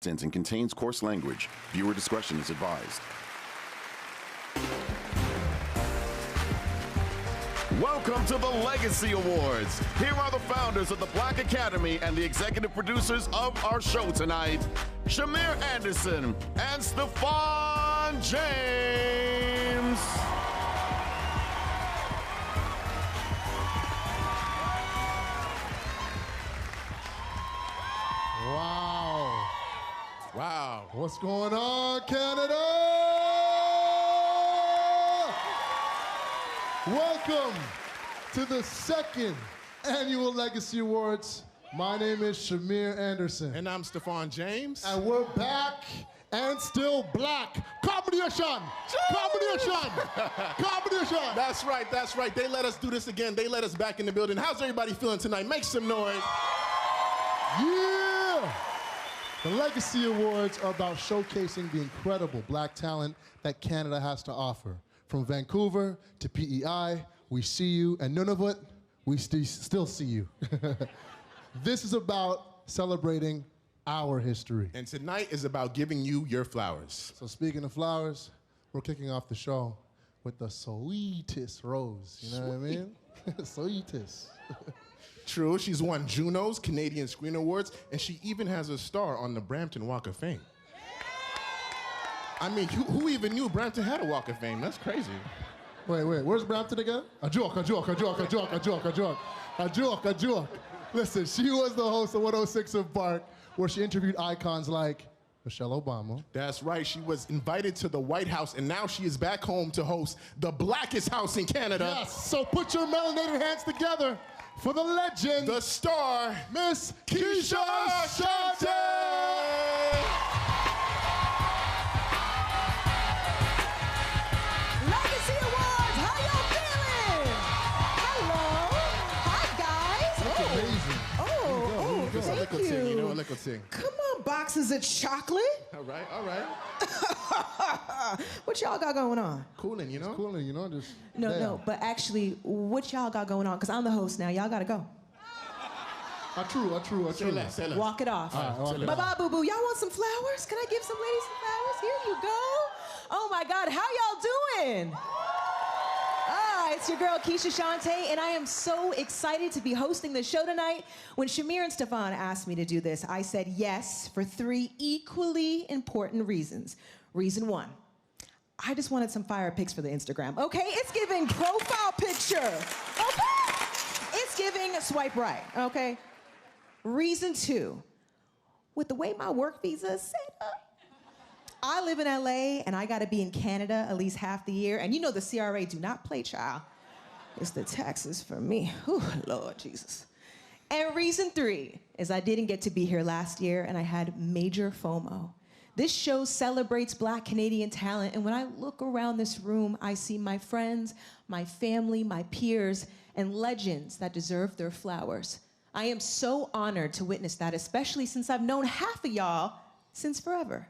And contains coarse language. Viewer discretion is advised. Welcome to the Legacy Awards. Here are the founders of the Black Academy and the executive producers of our show tonight, Shamir Anderson and Stephon James. Wow. Wow. What's going on, Canada? Welcome to the second annual Legacy Awards. My name is Shamir Anderson. And I'm Stephon James. And we're back and still black. Combination! Combination! Combination! That's right, that's right. They let us do this again. They let us back in the building. How's everybody feeling tonight? Make some noise. Yeah! The Legacy Awards are about showcasing the incredible black talent that Canada has to offer. From Vancouver to PEI, we see you, and Nunavut, we still see you. This is about celebrating our history. And tonight is about giving you your flowers. So speaking of flowers, we're kicking off the show with the sweetest rose, you know what I mean? Sweetest. True, she's won Juno's, Canadian Screen Awards, and she even has a star on the Brampton Walk of Fame. I mean, who even knew Brampton had a Walk of Fame? That's crazy. Wait, where's Brampton again? A joke. Listen, she was the host of 106 of Bark, where she interviewed icons like Michelle Obama. That's right, she was invited to the White House, and now she is back home to host the blackest house in Canada. Yes, so put your melanated hands together for the legend, the star, Miss Keisha Shantae. Legacy Awards, how y'all feeling? Hello, hi guys. That's amazing. Oh, Just a thank little you. ting, you know, a little ting. Come on, boxes of chocolate. All right. What y'all got going on? Cooling, you know? Cooling, you know, just No, but actually, what y'all got going on? Because I'm the host now. Y'all got to go. True. Say less. Walk it off. Bye-bye, boo-boo. Y'all want some flowers? Can I give some ladies some flowers? Here you go. Oh, my God. How y'all doing? It's your girl, Keisha Chanté, and I am so excited to be hosting the show tonight. When Shamir and Stephon asked me to do this, I said yes for 3 equally important reasons. Reason 1, I just wanted some fire pics for the Instagram. Okay, it's giving profile picture. Okay, it's giving swipe right. Okay. Reason 2, with the way my work visa is set up, I live in LA and I gotta be in Canada at least half the year. And you know the CRA do not play, child. It's the taxes for me. Whew, Lord Jesus. And reason 3 is I didn't get to be here last year and I had major FOMO. This show celebrates Black Canadian talent, and when I look around this room, I see my friends, my family, my peers, and legends that deserve their flowers. I am so honored to witness that, especially since I've known half of y'all since forever.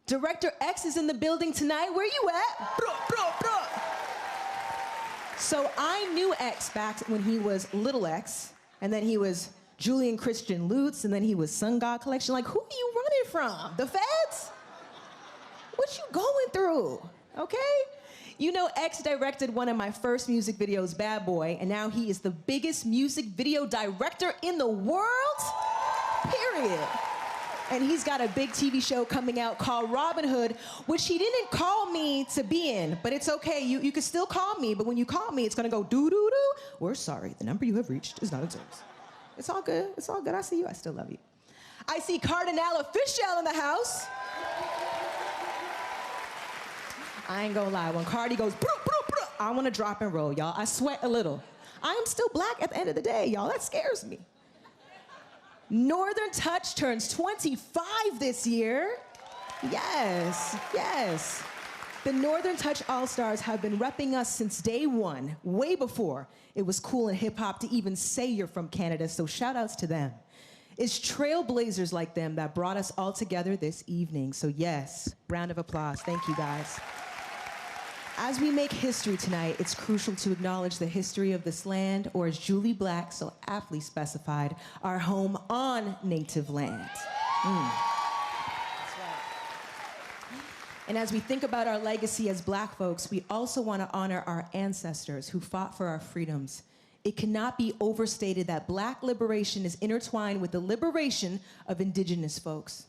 Director X is in the building tonight. Where you at? Bro. So I knew X back when he was Little X, and then he was Julian Christian Lutz, and then he was Sun God Collection. Like, who are you running from? The feds? What you going through? Okay? You know, X directed one of my first music videos, Bad Boy, and now he is the biggest music video director in the world, period. And he's got a big TV show coming out called Robin Hood, which he didn't call me to be in, but it's okay. You can still call me, but when you call me, it's gonna go doo-doo-doo. We're sorry, the number you have reached is not in service. It's all good, I see you, I still love you. I see Cardinal Official in the house. I ain't gonna lie, when Cardi goes, broo, broo, broo, I wanna drop and roll, y'all. I sweat a little. I am still black at the end of the day, y'all, that scares me. Northern Touch turns 25 this year. Yes. The Northern Touch All-Stars have been repping us since day one, way before it was cool in hip-hop to even say you're from Canada, so shout-outs to them. It's trailblazers like them that brought us all together this evening, so yes, round of applause. Thank you, guys. As we make history tonight, it's crucial to acknowledge the history of this land, or as Julie Black so aptly specified, our home on native land. And as we think about our legacy as Black folks, we also want to honor our ancestors who fought for our freedoms. It cannot be overstated that Black liberation is intertwined with the liberation of Indigenous folks.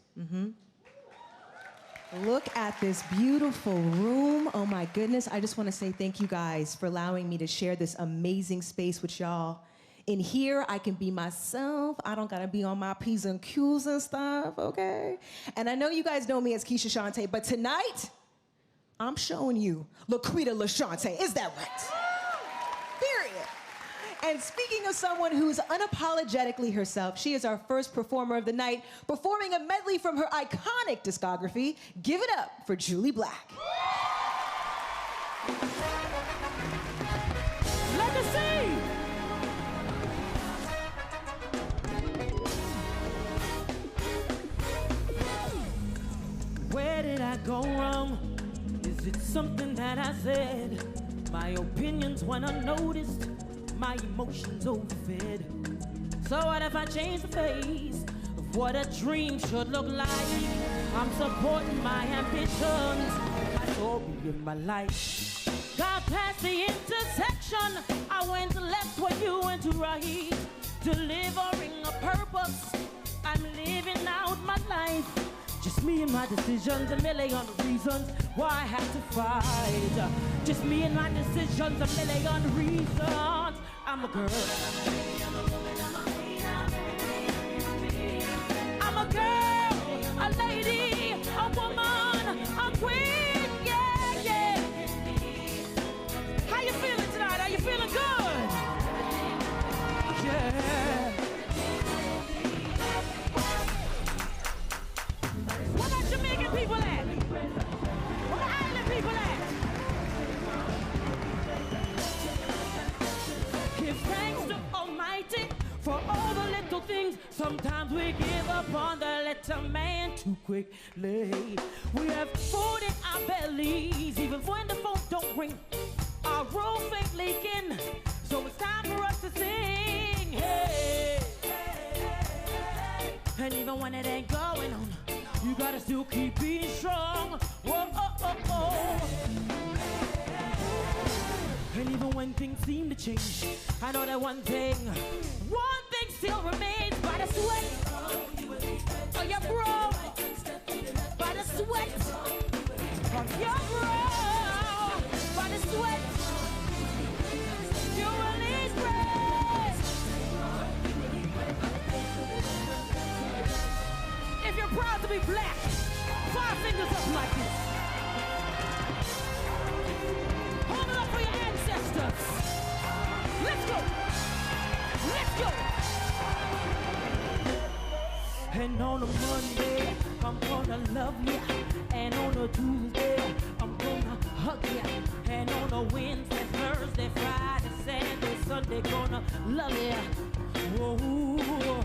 Look at this beautiful room. Oh my goodness. I just want to say thank you guys for allowing me to share this amazing space with y'all. In here, I can be myself. I don't gotta be on my P's and Q's and stuff, okay? And I know you guys know me as Keisha Chanté, but tonight, I'm showing you Laquita LaShantae. Is that right? Period. And speaking of someone who's unapologetically herself, she is our first performer of the night, performing a medley from her iconic discography. Give it up for Julie Black. Legacy! Where did I go wrong? Is it something that I said? My opinions went unnoticed, my emotions overfed. So what if I change the face of what a dream should look like? I'm supporting my ambitions, my story in my life. Got past the intersection, I went left when you went right. Delivering a purpose, I'm living out my life. Just me and my decisions, a million reasons why I had to fight. Just me and my decisions, a million reasons. I'm a girl. I'm a girl, a lady, a woman, a queen, yeah, yeah. How you feeling tonight? Are you feeling good? Yeah. Where my Jamaican people at? Where my island people at? Give thanks to Almighty for all the little things. Sometimes we give up on the little man too quickly. We have food in our bellies, even when the phone don't ring. Our roof ain't leaking, so it's time for us to sing. Hey. And even when it ain't going on, you gotta still keep being strong. Whoa, oh, oh, oh. And even when things seem to change, I know that one thing still remains. By the sweat of your brow, by the sweat of your brow, by the sweat you release breath. If you're proud to be Black, 5 fingers up like this. Hold it up for your ancestors. Let's go. Let's go. And on a Monday, I'm gonna love ya. And on a Tuesday, I'm gonna hug ya. And on a Wednesday, Thursday, Friday, Saturday, Sunday, gonna love ya. Whoa.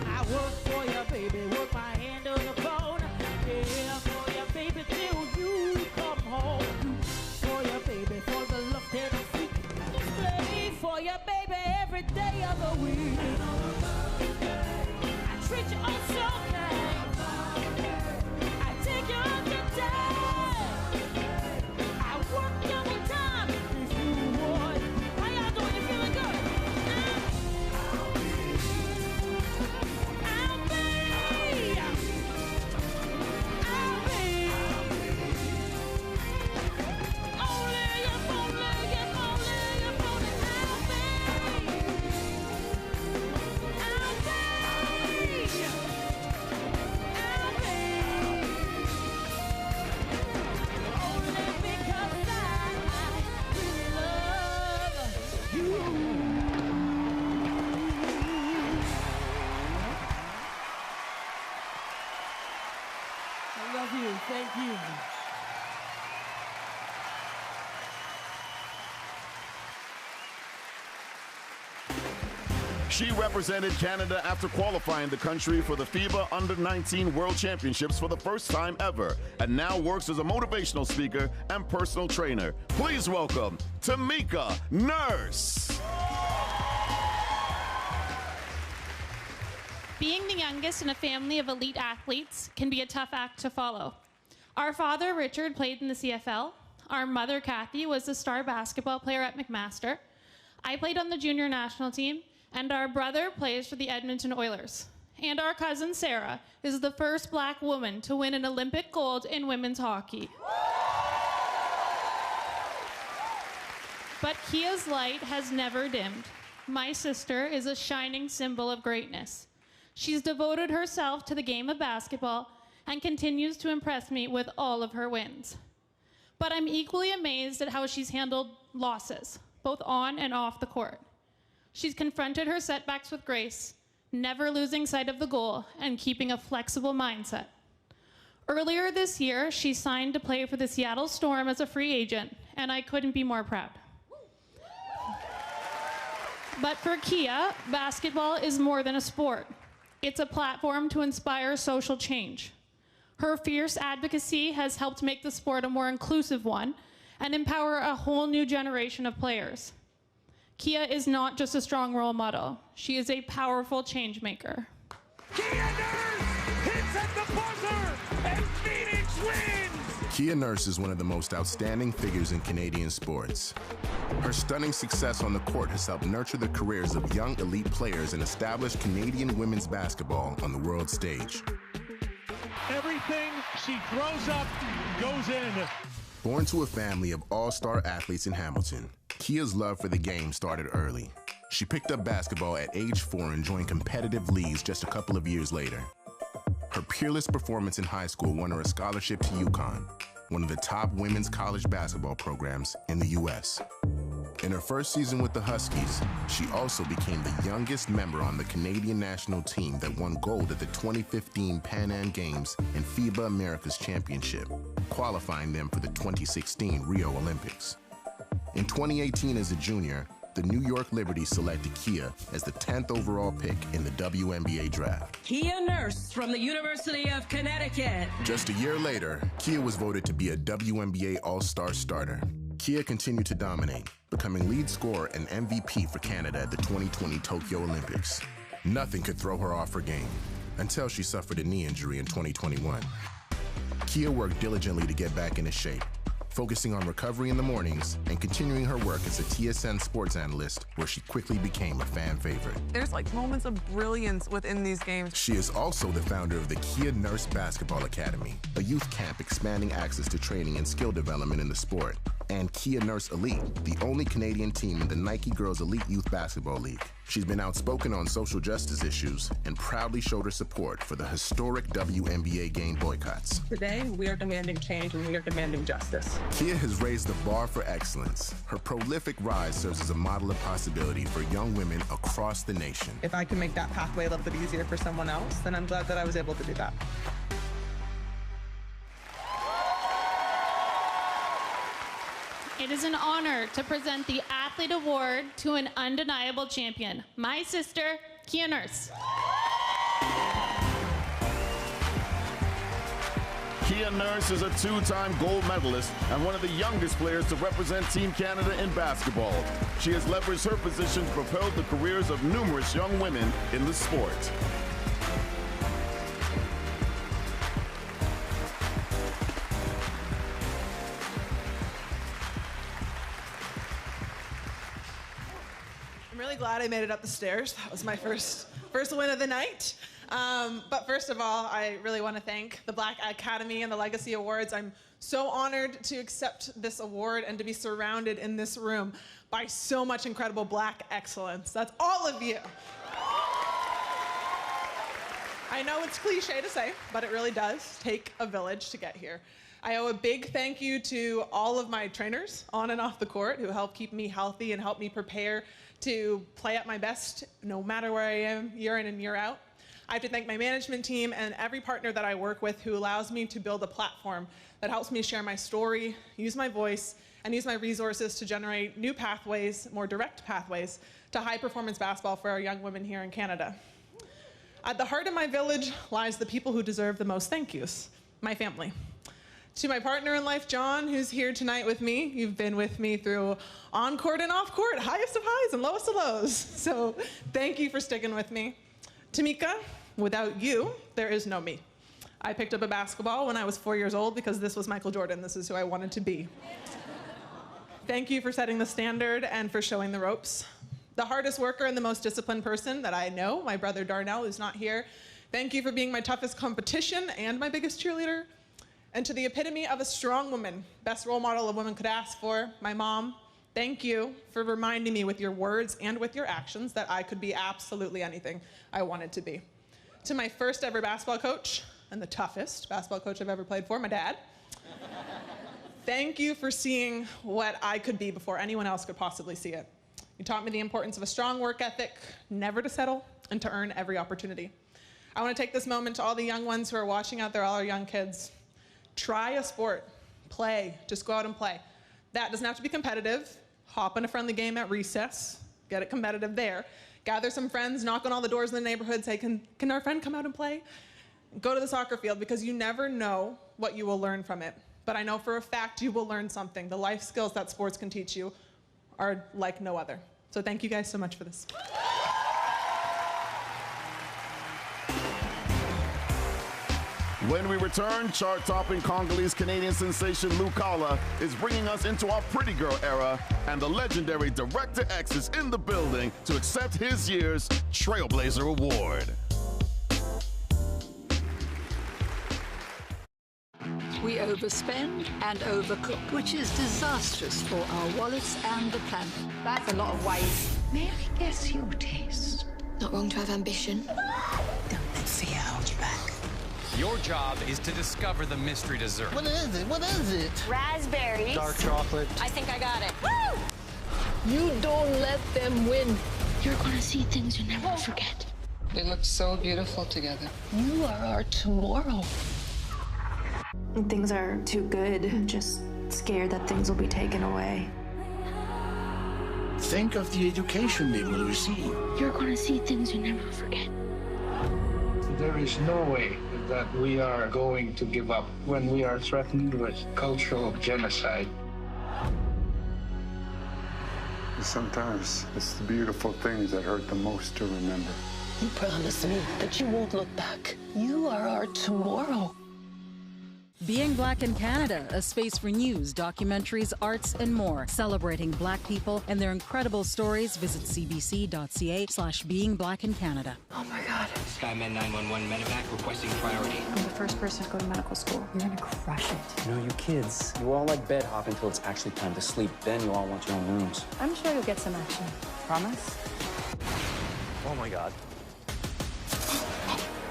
I work for ya, baby, work my hand on the bone. Yeah, for ya, baby, till you come home. For ya, baby, for the love that I seek. Play for ya, baby, every day of the week. I treat you all so nice. I take you on your time. I work double time if you would. How y'all doing? You feeling good? Thank you. She represented Canada after qualifying the country for the FIBA Under-19 World Championships for the first time ever, and now works as a motivational speaker and personal trainer. Please welcome Tamika Nurse. Being the youngest in a family of elite athletes can be a tough act to follow. Our father, Richard, played in the CFL. Our mother, Kathy, was the star basketball player at McMaster. I played on the junior national team, and our brother plays for the Edmonton Oilers. And our cousin, Sarah, is the first Black woman to win an Olympic gold in women's hockey. But Kia's light has never dimmed. My sister is a shining symbol of greatness. She's devoted herself to the game of basketball and continues to impress me with all of her wins. But I'm equally amazed at how she's handled losses, both on and off the court. She's confronted her setbacks with grace, never losing sight of the goal and keeping a flexible mindset. Earlier this year, she signed to play for the Seattle Storm as a free agent, and I couldn't be more proud. But for Kia, basketball is more than a sport. It's a platform to inspire social change. Her fierce advocacy has helped make the sport a more inclusive one and empower a whole new generation of players. Kia is not just a strong role model. She is a powerful change maker. Kia Nurse hits at the buzzer, and Phoenix wins! Kia Nurse is one of the most outstanding figures in Canadian sports. Her stunning success on the court has helped nurture the careers of young elite players and establish Canadian women's basketball on the world stage. Everything she throws up goes in. Born to a family of all-star athletes in Hamilton, Kia's love for the game started early. She picked up basketball at age 4 and joined competitive leagues just a couple of years later. Her peerless performance in high school won her a scholarship to UConn, one of the top women's college basketball programs in the U.S. In her first season with the Huskies, she also became the youngest member on the Canadian national team that won gold at the 2015 Pan Am Games and FIBA Americas Championship, qualifying them for the 2016 Rio Olympics. In 2018 as a junior, the New York Liberty selected Kia as the 10th overall pick in the WNBA draft. Kia Nurse from the University of Connecticut. Just a year later, Kia was voted to be a WNBA All-Star starter. Kia continued to dominate, becoming lead scorer and MVP for Canada at the 2020 Tokyo Olympics. Nothing could throw her off her game, until she suffered a knee injury in 2021. Kia worked diligently to get back into shape, focusing on recovery in the mornings and continuing her work as a TSN sports analyst, where she quickly became a fan favorite. There's like moments of brilliance within these games. She is also the founder of the Kia Nurse Basketball Academy, a youth camp expanding access to training and skill development in the sport, and Kia Nurse Elite, the only Canadian team in the Nike Girls Elite Youth Basketball League. She's been outspoken on social justice issues and proudly showed her support for the historic WNBA game boycotts. Today, we are demanding change and we are demanding justice. Kia has raised the bar for excellence. Her prolific rise serves as a model of possibility for young women across the nation. If I can make that pathway a little bit easier for someone else, then I'm glad that I was able to do that. It is an honor to present the Athlete Award to an undeniable champion, my sister, Kia Nurse. Kia Nurse is a 2-time gold medalist and one of the youngest players to represent Team Canada in basketball. She has leveraged her position to propel the careers of numerous young women in the sport. I'm really glad I made it up the stairs. That was my first win of the night. But first of all, I really want to thank the Black Academy and the Legacy Awards. I'm so honored to accept this award and to be surrounded in this room by so much incredible Black excellence. That's all of you. I know it's cliche to say, but it really does take a village to get here. I owe a big thank you to all of my trainers on and off the court who help keep me healthy and help me prepare to play at my best no matter where I am year in and year out. I have to thank my management team and every partner that I work with who allows me to build a platform that helps me share my story, use my voice, and use my resources to generate new pathways, more direct pathways, to high-performance basketball for our young women here in Canada. At the heart of my village lies the people who deserve the most thank yous, my family. To my partner in life, John, who's here tonight with me. You've been with me through on-court and off-court, highest of highs and lowest of lows. So thank you for sticking with me. Tamika, without you, there is no me. I picked up a basketball when I was 4 years old because this was Michael Jordan. This is who I wanted to be. Thank you for setting the standard and for showing the ropes. The hardest worker and the most disciplined person that I know, my brother Darnell, who's not here. Thank you for being my toughest competition and my biggest cheerleader. And to the epitome of a strong woman, best role model a woman could ask for, my mom, thank you for reminding me with your words and with your actions that I could be absolutely anything I wanted to be. To my first ever basketball coach, and the toughest basketball coach I've ever played for, my dad. Thank you for seeing what I could be before anyone else could possibly see it. You taught me the importance of a strong work ethic, never to settle, and to earn every opportunity. I want to take this moment to all the young ones who are watching out there, all our young kids. Try a sport, play, just go out and play. That doesn't have to be competitive. Hop in a friendly game at recess, get it competitive there. Gather some friends, knock on all the doors in the neighborhood, say, can our friend come out and play? Go to the soccer field, because you never know what you will learn from it. But I know for a fact you will learn something. The life skills that sports can teach you are like no other. So thank you guys so much for this. When we return, chart-topping Congolese-Canadian sensation Lou Kala is bringing us into our pretty girl era, and the legendary Director X is in the building to accept his year's Trailblazer Award. We overspend and overcook, which is disastrous for our wallets and the planet. That's a lot of waste. May I guess your taste? Not wrong to have ambition. Don't let fear hold you back. Your job is to discover the mystery dessert. What is it? What is it? Raspberries. Dark chocolate. I think I got it. Woo! You don't let them win. You're gonna see things you never forget. They look so beautiful together. You are our tomorrow. Things are too good. I'm just scared that things will be taken away. Think of the education they will receive. You're gonna see things you never forget. There is no way that we are going to give up when we are threatened with cultural genocide. Sometimes it's the beautiful things that hurt the most to remember. You promise me that you won't look back. You are our tomorrow. Being Black in Canada, a space for news, documentaries, arts, and more. Celebrating Black people and their incredible stories, visit cbc.ca/beingbblackincanada. Oh my God. Skymed 911 medevac requesting priority. I'm the first person to go to medical school. You're gonna crush it. You know, you kids, you all like bed hop until it's actually time to sleep. Then you all want your own rooms. I'm sure you'll get some action. Promise? Oh my God.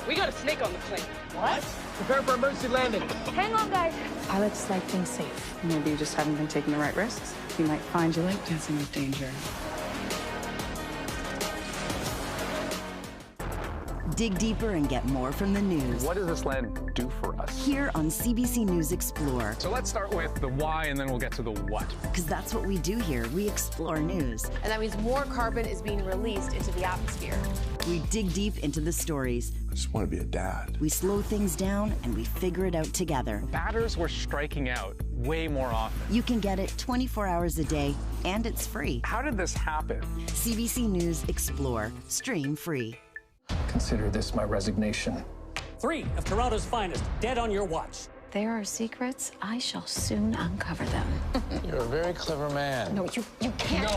We got a snake on the plane. What? Prepare for emergency landing. Hang on, guys. Pilots like things safe. Maybe you just haven't been taking the right risks. You might find you like dancing with danger. Dig deeper and get more from the news. What does this land do for us? Here on CBC News Explore. So let's start with the why, and then we'll get to the what. Because that's what we do here. We explore news. And that means more carbon is being released into the atmosphere. We dig deep into the stories. I just want to be a dad. We slow things down and we figure it out together. Batters were striking out way more often. You can get it 24 hours a day, and it's free. How did this happen? CBC News Explore. Stream free. Consider this my resignation. 3 of Toronto's finest, dead on your watch. There are secrets. I shall soon uncover them. You're a very clever man. No, you can't.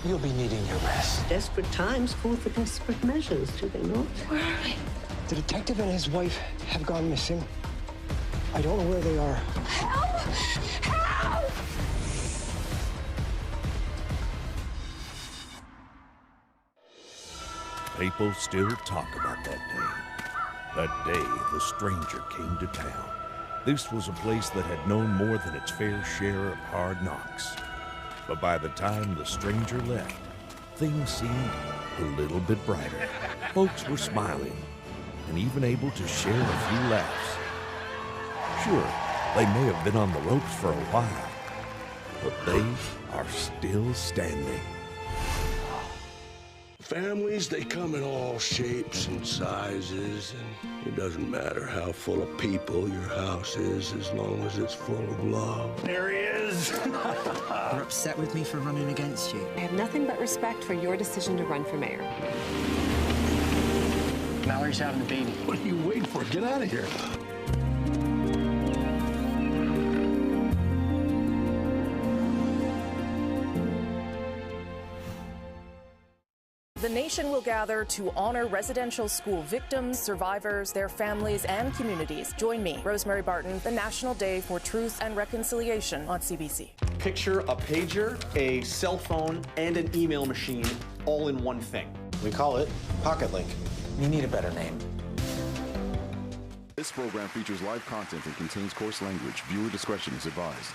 You'll be needing your rest. Desperate times call for desperate measures, do they not? Where are we? The detective and his wife have gone missing. I don't know where they are. Help! Help! People still talk about that day. That day the stranger came to town. This was a place that had known more than its fair share of hard knocks. But by the time the stranger left, things seemed a little bit brighter. Folks were smiling and even able to share a few laughs. Sure, they may have been on the ropes for a while, but they are still standing. Families, they come in all shapes and sizes, and it doesn't matter how full of people your house is as long as it's full of love. There he is. You're upset with me for running against you. I have nothing but respect for your decision to run for mayor. Mallory's having the baby. What are you waiting for? Get out of here. The nation will gather to honor residential school victims, survivors, their families, and communities. Join me, Rosemary Barton, the National Day for Truth and Reconciliation on CBC. Picture a pager, a cell phone, and an email machine all in one thing. We call it Pocket Link. You need a better name. This program features live content and contains coarse language. Viewer discretion is advised.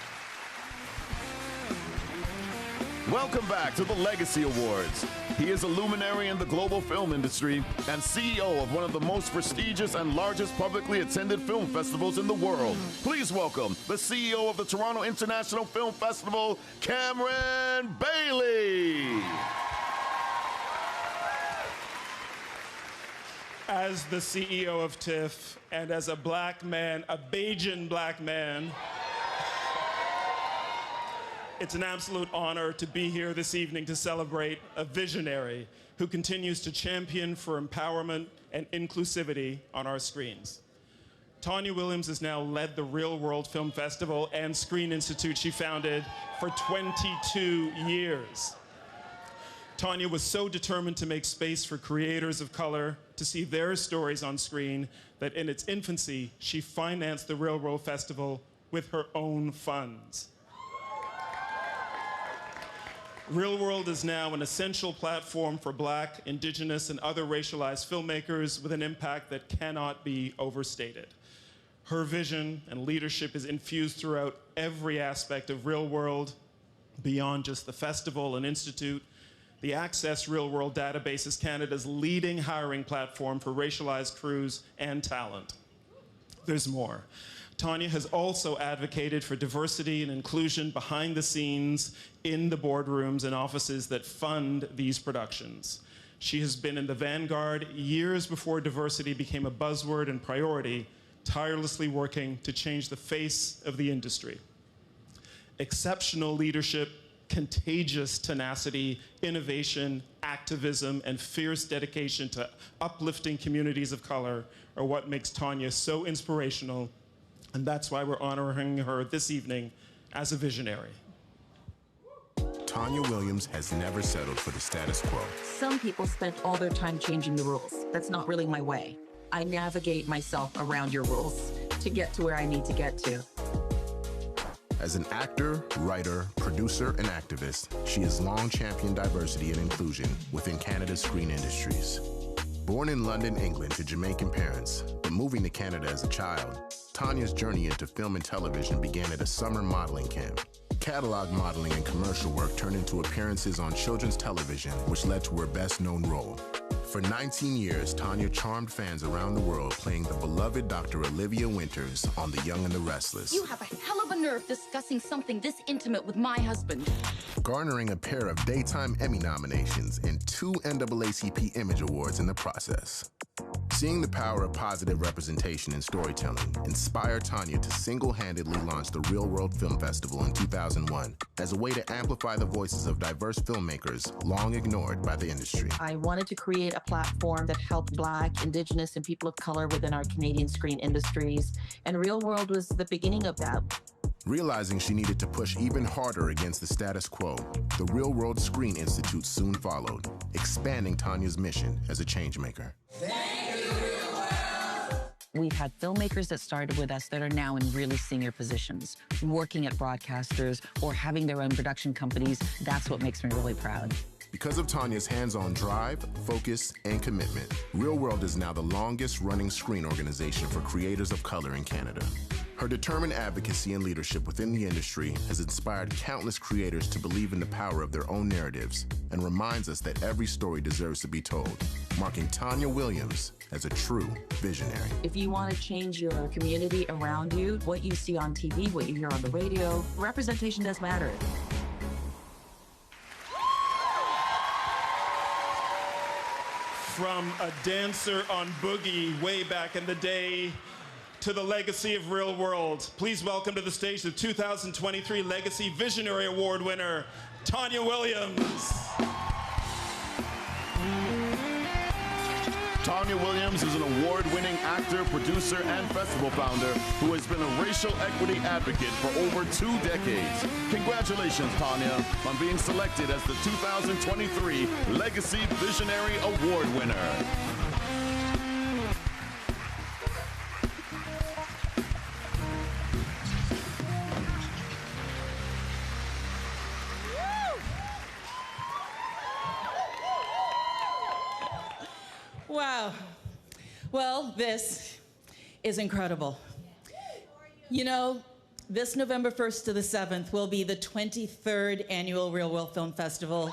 Welcome back to the Legacy Awards. He is a luminary in the global film industry and CEO of one of the most prestigious and largest publicly attended film festivals in the world. Please welcome the CEO of the Toronto International Film Festival, Cameron Bailey. As the CEO of TIFF and as a black man, a Bajan black man, it's an absolute honor to be here this evening to celebrate a visionary who continues to champion for empowerment and inclusivity on our screens. Tanya Williams has now led the Real World Film Festival and Screen Institute she founded for 22 years. Tanya was so determined to make space for creators of color to see their stories on screen that in its infancy, she financed the Real World Festival with her own funds. Real World is now an essential platform for Black, Indigenous, and other racialized filmmakers with an impact that cannot be overstated. Her vision and leadership is infused throughout every aspect of Real World, beyond just the festival and institute. The Access Real World database is Canada's leading hiring platform for racialized crews and talent. There's more. Tanya has also advocated for diversity and inclusion behind the scenes in the boardrooms and offices that fund these productions. She has been in the vanguard years before diversity became a buzzword and priority, tirelessly working to change the face of the industry. Exceptional leadership, contagious tenacity, innovation, activism, and fierce dedication to uplifting communities of color are what makes Tanya so inspirational, and that's why we're honoring her this evening as a visionary. Tanya Williams has never settled for the status quo. Some people spend all their time changing the rules. That's not really my way. I navigate myself around your rules to get to where I need to get to. As an actor, writer, producer, and activist, she has long championed diversity and inclusion within Canada's screen industries. Born in London, England to Jamaican parents, but moving to Canada as a child, Tanya's journey into film and television began at a summer modeling camp. Catalog modeling and commercial work turned into appearances on children's television, which led to her best-known role. For 19 years, Tanya charmed fans around the world playing the beloved Dr. Olivia Winters on The Young and the Restless. You have a hell of a nerve discussing something this intimate with my husband. Garnering a pair of Daytime Emmy nominations and 2 NAACP Image Awards in the process. Seeing the power of positive representation in storytelling inspired Tanya to single-handedly launch the Real World Film Festival in 2001 as a way to amplify the voices of diverse filmmakers long ignored by the industry. I wanted to create a platform that helped Black, Indigenous, and people of color within our Canadian screen industries, and Real World was the beginning of that. Realizing she needed to push even harder against the status quo, the Real World Screen Institute soon followed, expanding Tanya's mission as a changemaker. We've had filmmakers that started with us that are now in really senior positions, working at broadcasters or having their own production companies. That's what makes me really proud. Because of Tanya's hands-on drive, focus, and commitment, Real World is now the longest-running screen organization for creators of color in Canada. Her determined advocacy and leadership within the industry has inspired countless creators to believe in the power of their own narratives and reminds us that every story deserves to be told, marking Tanya Williams as a true visionary. If you want to change your community around you, what you see on TV, what you hear on the radio, representation does matter. From a dancer on Boogie way back in the day to the legacy of Real World, please welcome to the stage the 2023 Legacy Visionary Award winner, Tanya Williams. Tanya Williams is an award-winning actor, producer, and festival founder who has been a racial equity advocate for over 2 decades. Congratulations, Tanya, on being selected as the 2023 Legacy Visionary Award winner. Wow. Well, this is incredible. You know, this November 1st to the 7th will be the 23rd annual Real World Film Festival,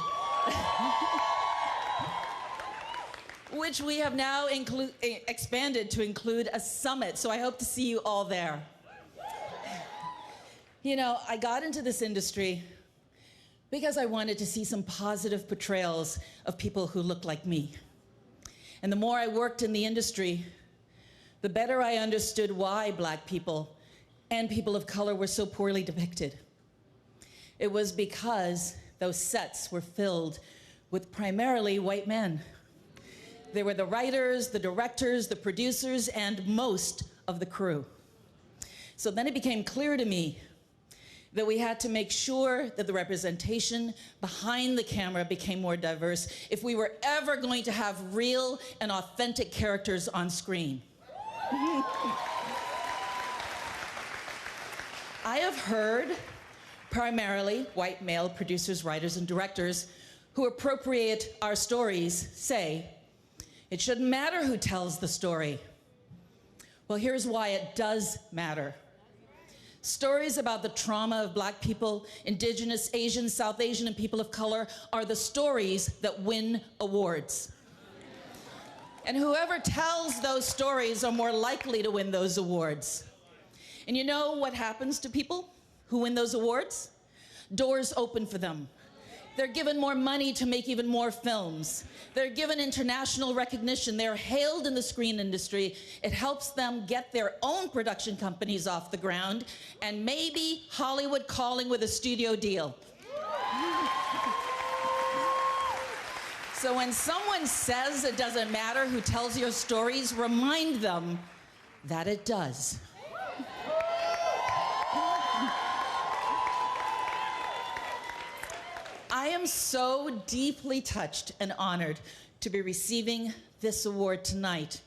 which we have now expanded to include a summit, so I hope to see you all there. You know, I got into this industry because I wanted to see some positive portrayals of people who look like me. And the more I worked in the industry, the better I understood why Black people and people of color were so poorly depicted. It was because those sets were filled with primarily white men. They were the writers, the directors, the producers, and most of the crew. So then it became clear to me that we had to make sure that the representation behind the camera became more diverse if we were ever going to have real and authentic characters on screen. I have heard primarily white male producers, writers, and directors who appropriate our stories say, it shouldn't matter who tells the story. Well, here's why it does matter. Stories about the trauma of Black people, Indigenous, Asian, South Asian, and people of color are the stories that win awards. And whoever tells those stories are more likely to win those awards. And you know what happens to people who win those awards? Doors open for them. They're given more money to make even more films. They're given international recognition. They're hailed in the screen industry. It helps them get their own production companies off the ground, and maybe Hollywood calling with a studio deal. So when someone says it doesn't matter who tells your stories, remind them that it does. I am so deeply touched and honored to be receiving this award tonight,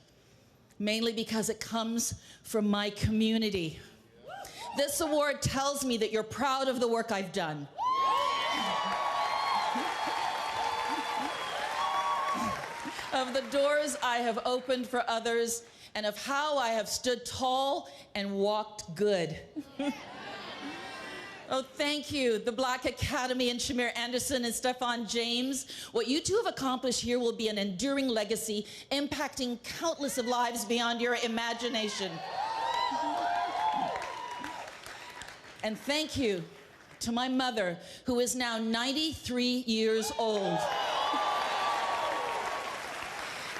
mainly because it comes from my community. This award tells me that you're proud of the work I've done. Of the doors I have opened for others, and of how I have stood tall and walked good. Oh, thank you, the Black Academy and Shamir Anderson and Stefan James. What you two have accomplished here will be an enduring legacy, impacting countless of lives beyond your imagination. And thank you to my mother, who is now 93 years old,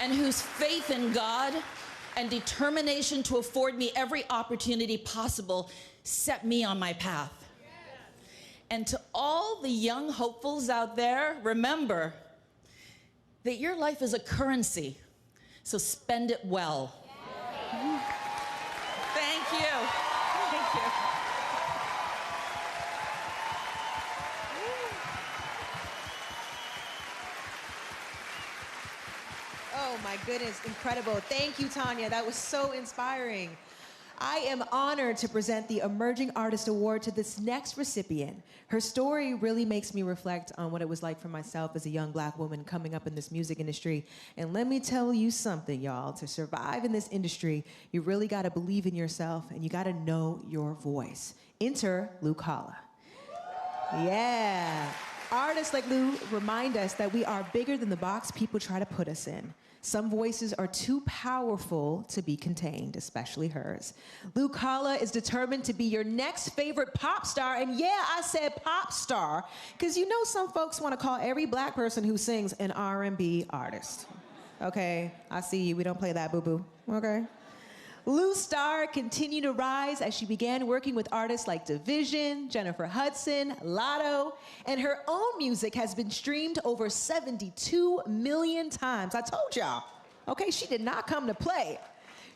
and whose faith in God and determination to afford me every opportunity possible set me on my path. And to all the young hopefuls out there, remember that your life is a currency, so spend it well. Thank you. Thank you. Oh my goodness, incredible. Thank you, Tanya. That was so inspiring. I am honored to present the Emerging Artist Award to this next recipient. Her story really makes me reflect on what it was like for myself as a young Black woman coming up in this music industry. And let me tell you something, y'all. To survive in this industry, you really gotta believe in yourself and you gotta know your voice. Enter Lou Kala. Yeah. Artists like Lou remind us that we are bigger than the box people try to put us in. Some voices are too powerful to be contained, especially hers. Lou Kala is determined to be your next favorite pop star, and yeah, I said pop star, because you know some folks want to call every Black person who sings an R&B artist. Okay, I see you, we don't play that, boo-boo, okay? Lou's star continued to rise as she began working with artists like Division, Jennifer Hudson, Lotto, and her own music has been streamed over 72 million times. I told y'all. Okay, she did not come to play.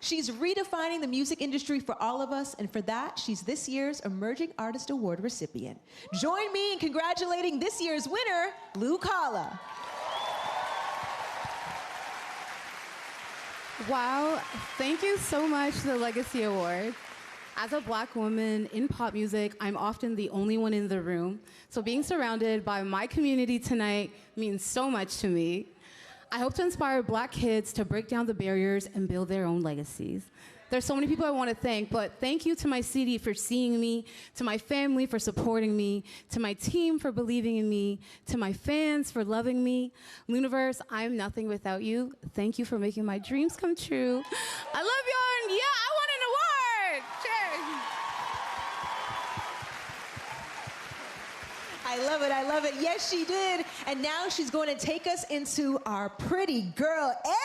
She's redefining the music industry for all of us, and for that, she's this year's Emerging Artist Award recipient. Join me in congratulating this year's winner, Lou Kala. Wow, thank you so much to the Legacy Award. As a Black woman in pop music, I'm often the only one in the room, so being surrounded by my community tonight means so much to me. I hope to inspire Black kids to break down the barriers and build their own legacies. There's so many people I want to thank, but thank you to my city for seeing me, to my family for supporting me, to my team for believing in me, to my fans for loving me. Luniverse, I'm nothing without you. Thank you for making my dreams come true. I love y'all, and yeah, I won an award! Cheers! I love it, I love it. Yes, she did. And now she's going to take us into our pretty girl era.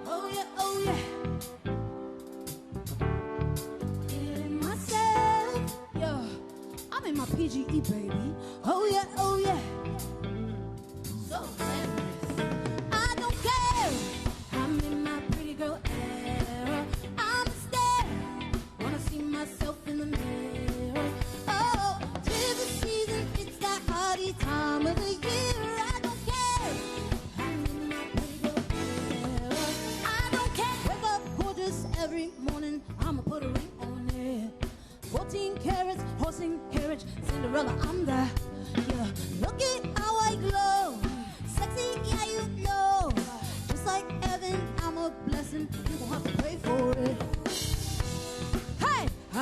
Oh yeah, oh yeah. In myself, yeah. I'm in my PGE, baby. Oh yeah, oh yeah. So glamorous. I don't care. I'm in my pretty girl era. I'm a stare. Wanna see myself in the mirror. Oh, 'tis the season. It's that hardy time of the year. I don't care. I'm in my pretty girl era. I don't care. Wake up gorgeous every morning. I'ma put a ring on it. 14 carats, horse and carriage, Cinderella, I'm that. Yeah, look at how I glow. Sexy, yeah, you know. Just like heaven, I'm a blessing. You gon' have to pray for it. Hey! I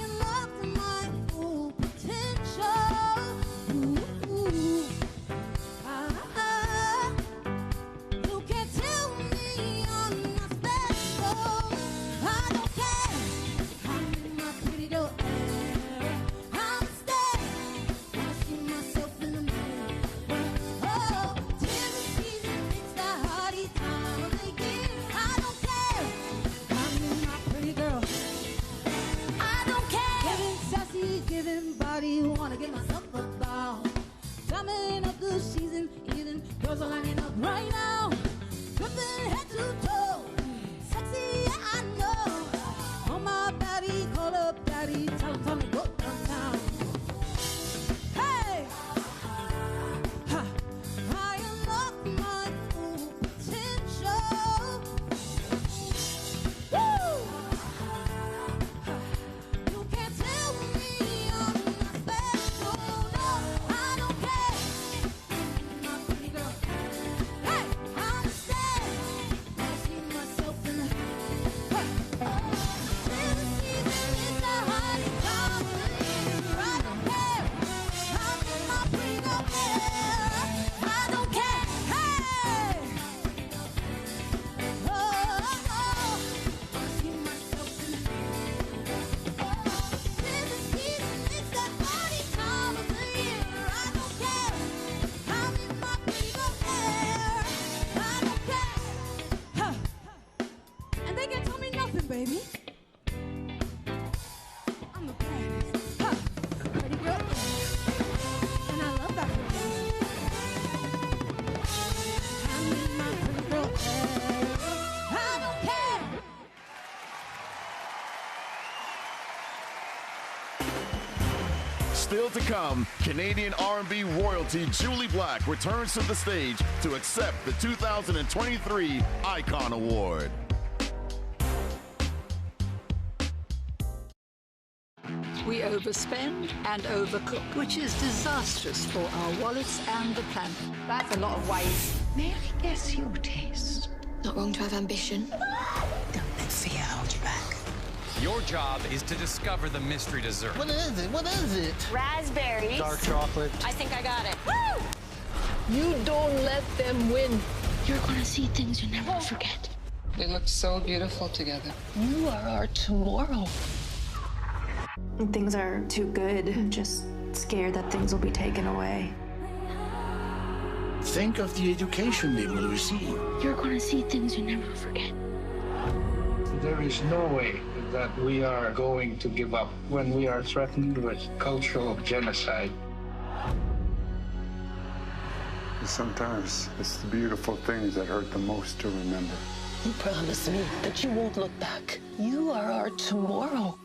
unlocked my full potential. Ooh. You can't tell me I'm not special. I don't care. I'm in my pretty girl era. I'm a stare. Wanna see myself in the mirror. Oh, 'tis the season. It's the hardy time of the year. I don't care. I'm in my pretty girl. I don't care. Giving sassy, giving body. Wanna get myself a bow. Coming up the season, even girls are lining up right now. Dripping head to toe. Sexy, yeah, I know. On my body, call up daddy. Tell him time to go downtown. Hey! Ha! I unlocked my full potential. Woo! You can't tell me I'm not special. No, I don't care. My pretty girl. Hey, I'm a star. I see myself in the. Hey, this season is the hardy time of the year. I don't care. I'm in my pretty girl era. I don't care. Hey. Oh, I see myself in the. This season is the hardy time of the year. I don't care. I'm in my pretty girl era. I don't care. Huh. And they can tell me nothing, baby. I'm the baddest. Huh. Pretty girl. And I love that for me. I'm in my pretty girl era. I don't care. Still to come, Canadian R&B royalty Julie Black returns to the stage to accept the 2023 Icon Award. We overspend and overcook, which is disastrous for our wallets and the planet. That's a lot of waste. May I guess your taste? Not wrong to have ambition. Don't let fear hold you back. Your job is to discover the mystery dessert. What is it? What is it? Raspberries. Dark chocolate. I think I got it. Woo! You don't let them win. You're gonna see things you never forget. We look so beautiful together. You are our tomorrow. Things are too good. I'm just scared that things will be taken away. Think of the education they will receive. You're gonna see things you never forget. There is no way that we are going to give up when we are threatened with cultural genocide. Sometimes it's the beautiful things that hurt the most to remember. You promised me that you won't look back. You are our tomorrow.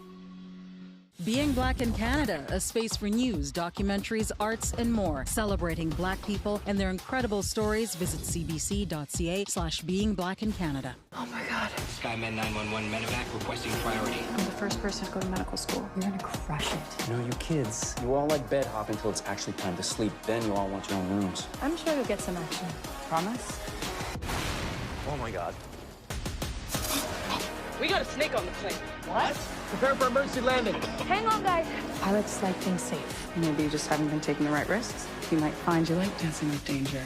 Being Black in Canada, a space for news, documentaries, arts, and more. Celebrating Black people and their incredible stories, visit cbc.ca/beingbblackincanada. Oh my God. Skymed 911 medevac requesting priority. I'm the first person to go to medical school. You're gonna crush it. You know, you kids, you all like bed hop until it's actually time to sleep. Then you all want your own rooms. I'm sure you'll get some action. Promise? Oh my God. We got a snake on the plane. What? Prepare for emergency landing. Hang on, guys. Pilots like things safe. Maybe you just haven't been taking the right risks. You might find you like dancing with danger.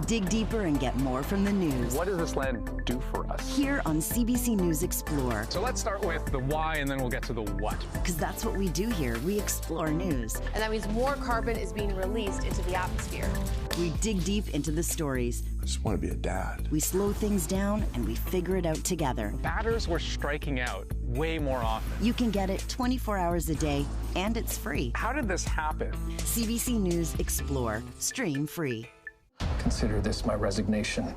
Dig deeper and get more from the news. What does this land do for us? Here on CBC News Explore. So let's start with the why and then we'll get to the what. Because that's what we do here. We explore news. And that means more carbon is being released into the atmosphere. We dig deep into the stories. I just want to be a dad. We slow things down and we figure it out together. Batters were striking out way more often. You can get it 24 hours a day and it's free. How did this happen? CBC News Explore. Stream free. Consider this my resignation.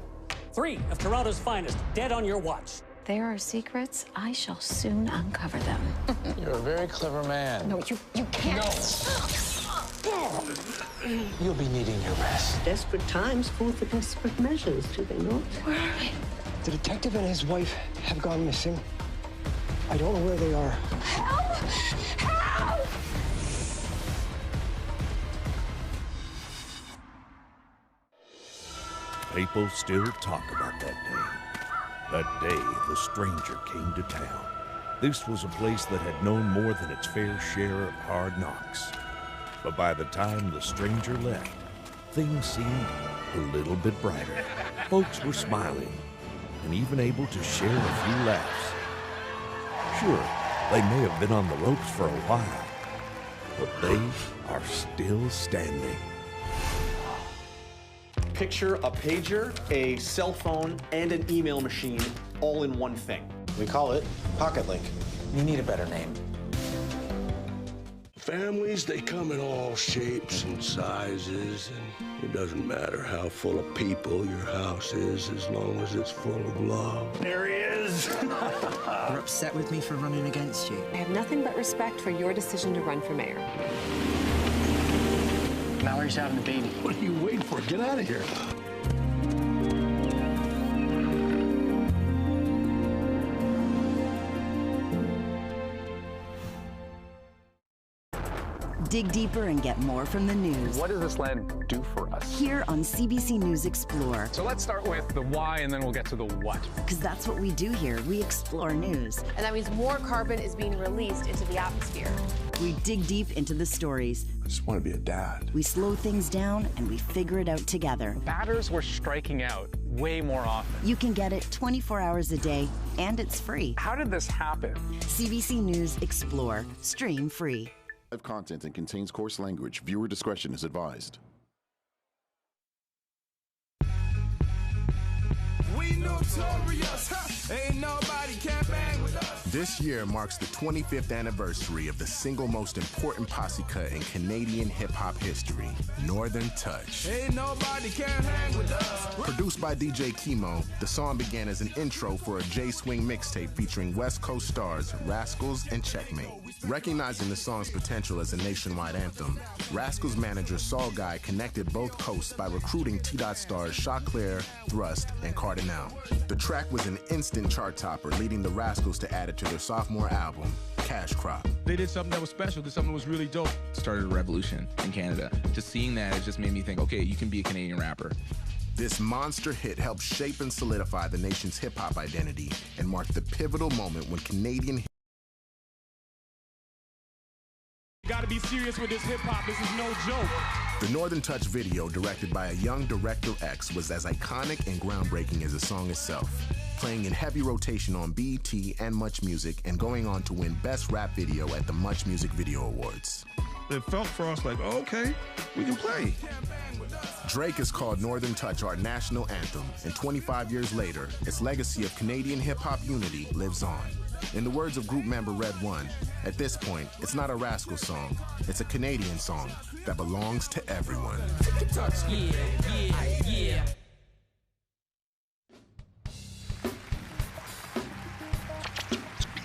3 of Toronto's finest, dead on your watch. There are secrets. I shall soon uncover them. You're a very clever man. No, you can't. No. You'll be needing your rest. Desperate times call for desperate measures, do they not? Where are we? The detective and his wife have gone missing. I don't know where they are. Help! Help! People still talk about that day. That day the stranger came to town. This was a place that had known more than its fair share of hard knocks. But by the time the stranger left, things seemed a little bit brighter. Folks were smiling and even able to share a few laughs. Sure, they may have been on the ropes for a while, but they are still standing. Picture a pager, a cell phone, and an email machine all in one thing. We call it Pocket Link. You need a better name. Families, they come in all shapes and sizes, and it doesn't matter how full of people your house is as long as it's full of love. There he is. You're upset with me for running against you. I have nothing but respect for your decision to run for mayor. Mallory's having a baby. What are you waiting for? Get out of here. Dig deeper and get more from the news. What does this land do for us? Here on CBC News Explore. So let's start with the why and then we'll get to the what. Because that's what we do here. We explore news. And that means more carbon is being released into the atmosphere. We dig deep into the stories. I just want to be a dad. We slow things down and we figure it out together. Batters were striking out way more often. You can get it 24 hours a day and it's free. How did this happen? CBC News Explore. Stream free. Content and contains coarse language. Viewer discretion is advised. We notorious, huh? Ain't nobody can bang with us. This year marks the 25th anniversary of the single most important posse cut in Canadian hip-hop history, Northern Touch. Ain't nobody can hang with us. Produced by DJ Kimo, the song began as an intro for a J-Swing mixtape featuring West Coast stars Rascals and Checkmate. Recognizing the song's potential as a nationwide anthem, Rascals manager Saul Guy connected both coasts by recruiting T-Dot stars Chaclair, Thrust, and Cardinal. The track was an instant chart topper, leading the Rascals to add it to their sophomore album, Cash Crop. They did something that was special, did something that was really dope. Started a revolution in Canada. Just seeing that, it just made me think, okay, you can be a Canadian rapper. This monster hit helped shape and solidify the nation's hip-hop identity and marked the pivotal moment when Canadian You gotta be serious with this hip-hop, this is no joke. The Northern Touch video, directed by a young Director X, was as iconic and groundbreaking as the song itself, playing in heavy rotation on BET and Much Music and going on to win Best Rap Video at the Much Music Video Awards. It felt for us like, oh, okay, we can play. Drake has called Northern Touch our national anthem, and 25 years later, its legacy of Canadian hip-hop unity lives on. In the words of group member Red One, at this point, it's not a Rascal song, it's a Canadian song that belongs to everyone. Yeah.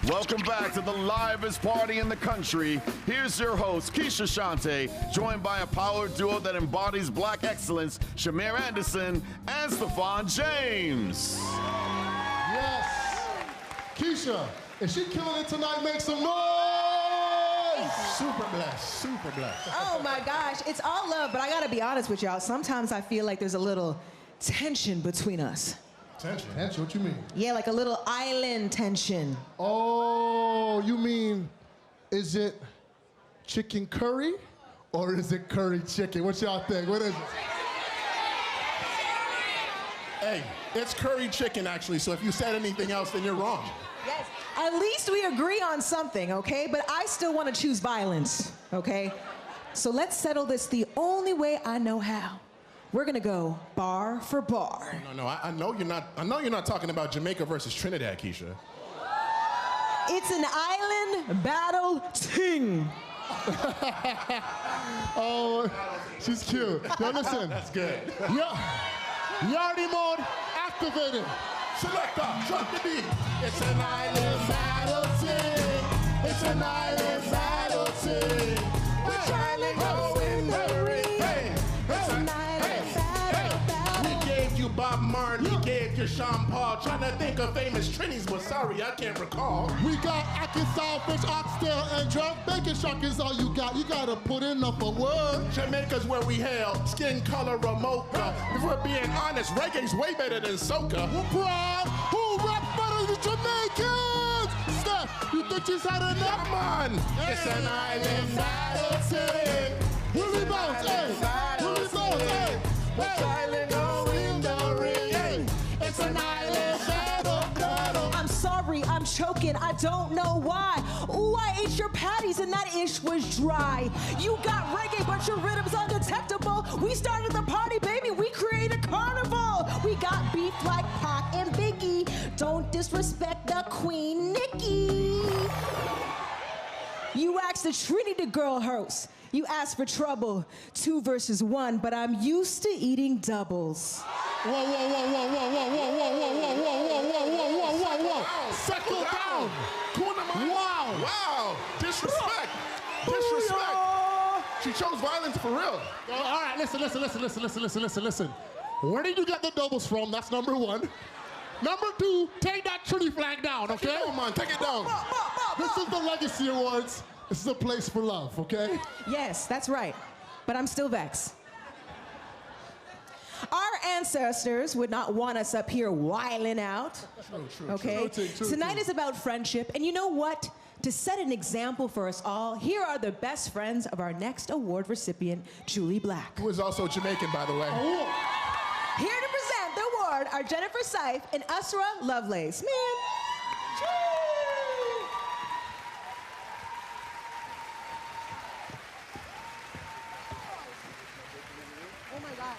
Welcome back to the livest party in the country. Here's your host, Keisha Chanté, joined by a power duo that embodies black excellence, Shamir Anderson and Stephon James. Yes. Keisha, is she killing it tonight? Make some noise! Super blessed, super blessed. Oh my gosh, it's all love, but I gotta be honest with y'all. Sometimes I feel like there's a little tension between us. Tension? Tension? What you mean? Yeah, like a little island tension. Oh, you mean, is it chicken curry or is it curry chicken? What y'all think? What is it? Hey, it's curry chicken actually, so if you said anything else, then you're wrong. Yes, at least we agree on something, okay? But I still want to choose violence, okay? So let's settle this the only way I know how. We're gonna go bar for bar. No, I know you're not. I know you're not talking about Jamaica versus Trinidad, Keisha. It's an island battle ting. Oh, she's cute. Now listen. That's good. Yardy mode activated. Selector, drop the beat. It's an island battle ting. It's an island battle ting. We're trying to go in the ring. It's an island battle. We gave you Bob Marley, we gave you Sean Paul. Trying to think of famous Trinis, but sorry, I can't recall. We got Ackee saltfish, oxtail, and jerk. Bacon shark is all you got. You gotta put in up a word. Jamaica's where we hail, skin color or mocha. If we're being honest, reggae's way better than soca. We're proud. Who rap better than Jamaicans? Steph, you think she's had enough? Come on. Hey. It's an island battle ting. Willie Bounce, hey. Willie Bounce, hey. Island in the ring. It's an island battle. I'm sorry, I'm choking, I don't know why. Ooh, I ate your patties and that ish was dry. You got reggae, but your rhythm's undetectable. We started the party, baby, we created carnival. We got beef like Pac and Biggie. Don't disrespect the Queen Nikki. You asked the Trinity girl host. You asked for trouble, 2 versus 1, but I'm used to eating doubles. Whoa, whoa, whoa, whoa, whoa, whoa, whoa, whoa, whoa, whoa, whoa, whoa, whoa, whoa. Settle down. Wow. Wow. Disrespect. Disrespect. She chose violence for real. All right, listen. Where did you get the doubles from? That's number 1. Number 2, take that Trinity flag down, okay? Take it down, man. Take it down. This is the Legacy Awards. This is a place for love, okay? Yes, that's right. But I'm still vexed. Our ancestors would not want us up here wilding out. True. Okay? Tonight is about friendship, and you know what? To set an example for us all, here are the best friends of our next award recipient, Julie Black. Who is also Jamaican, by the way. Oh. Here to present the award are Jennifer Seif and Usra Lovelace. Man. Oh my God.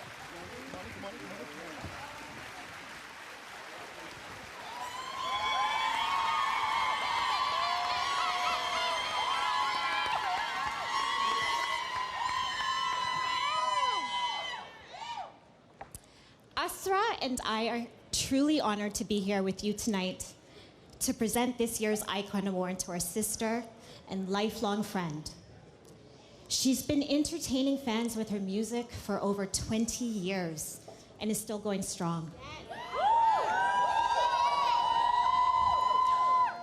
Usra and I are truly honored to be here with you tonight to present this year's Icon Award to our sister and lifelong friend. She's been entertaining fans with her music for over 20 years and is still going strong.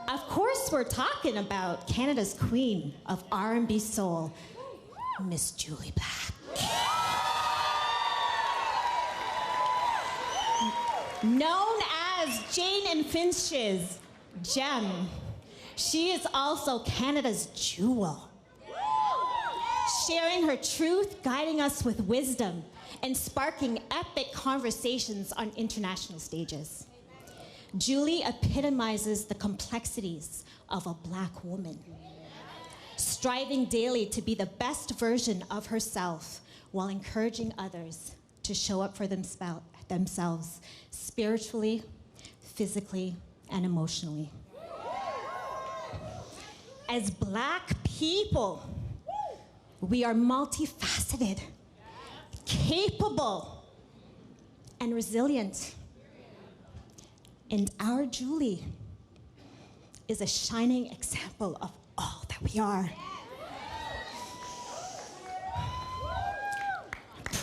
Of course, we're talking about Canada's queen of R&B soul, Miss Julie Black. Known as Jane and Finch's Gem, she is also Canada's jewel. Sharing her truth, guiding us with wisdom, and sparking epic conversations on international stages. Julie epitomizes the complexities of a Black woman, striving daily to be the best version of herself while encouraging others to show up for themselves spiritually, physically, and emotionally. As Black people, we are multifaceted, capable, and resilient. And our Julie is a shining example of all that we are.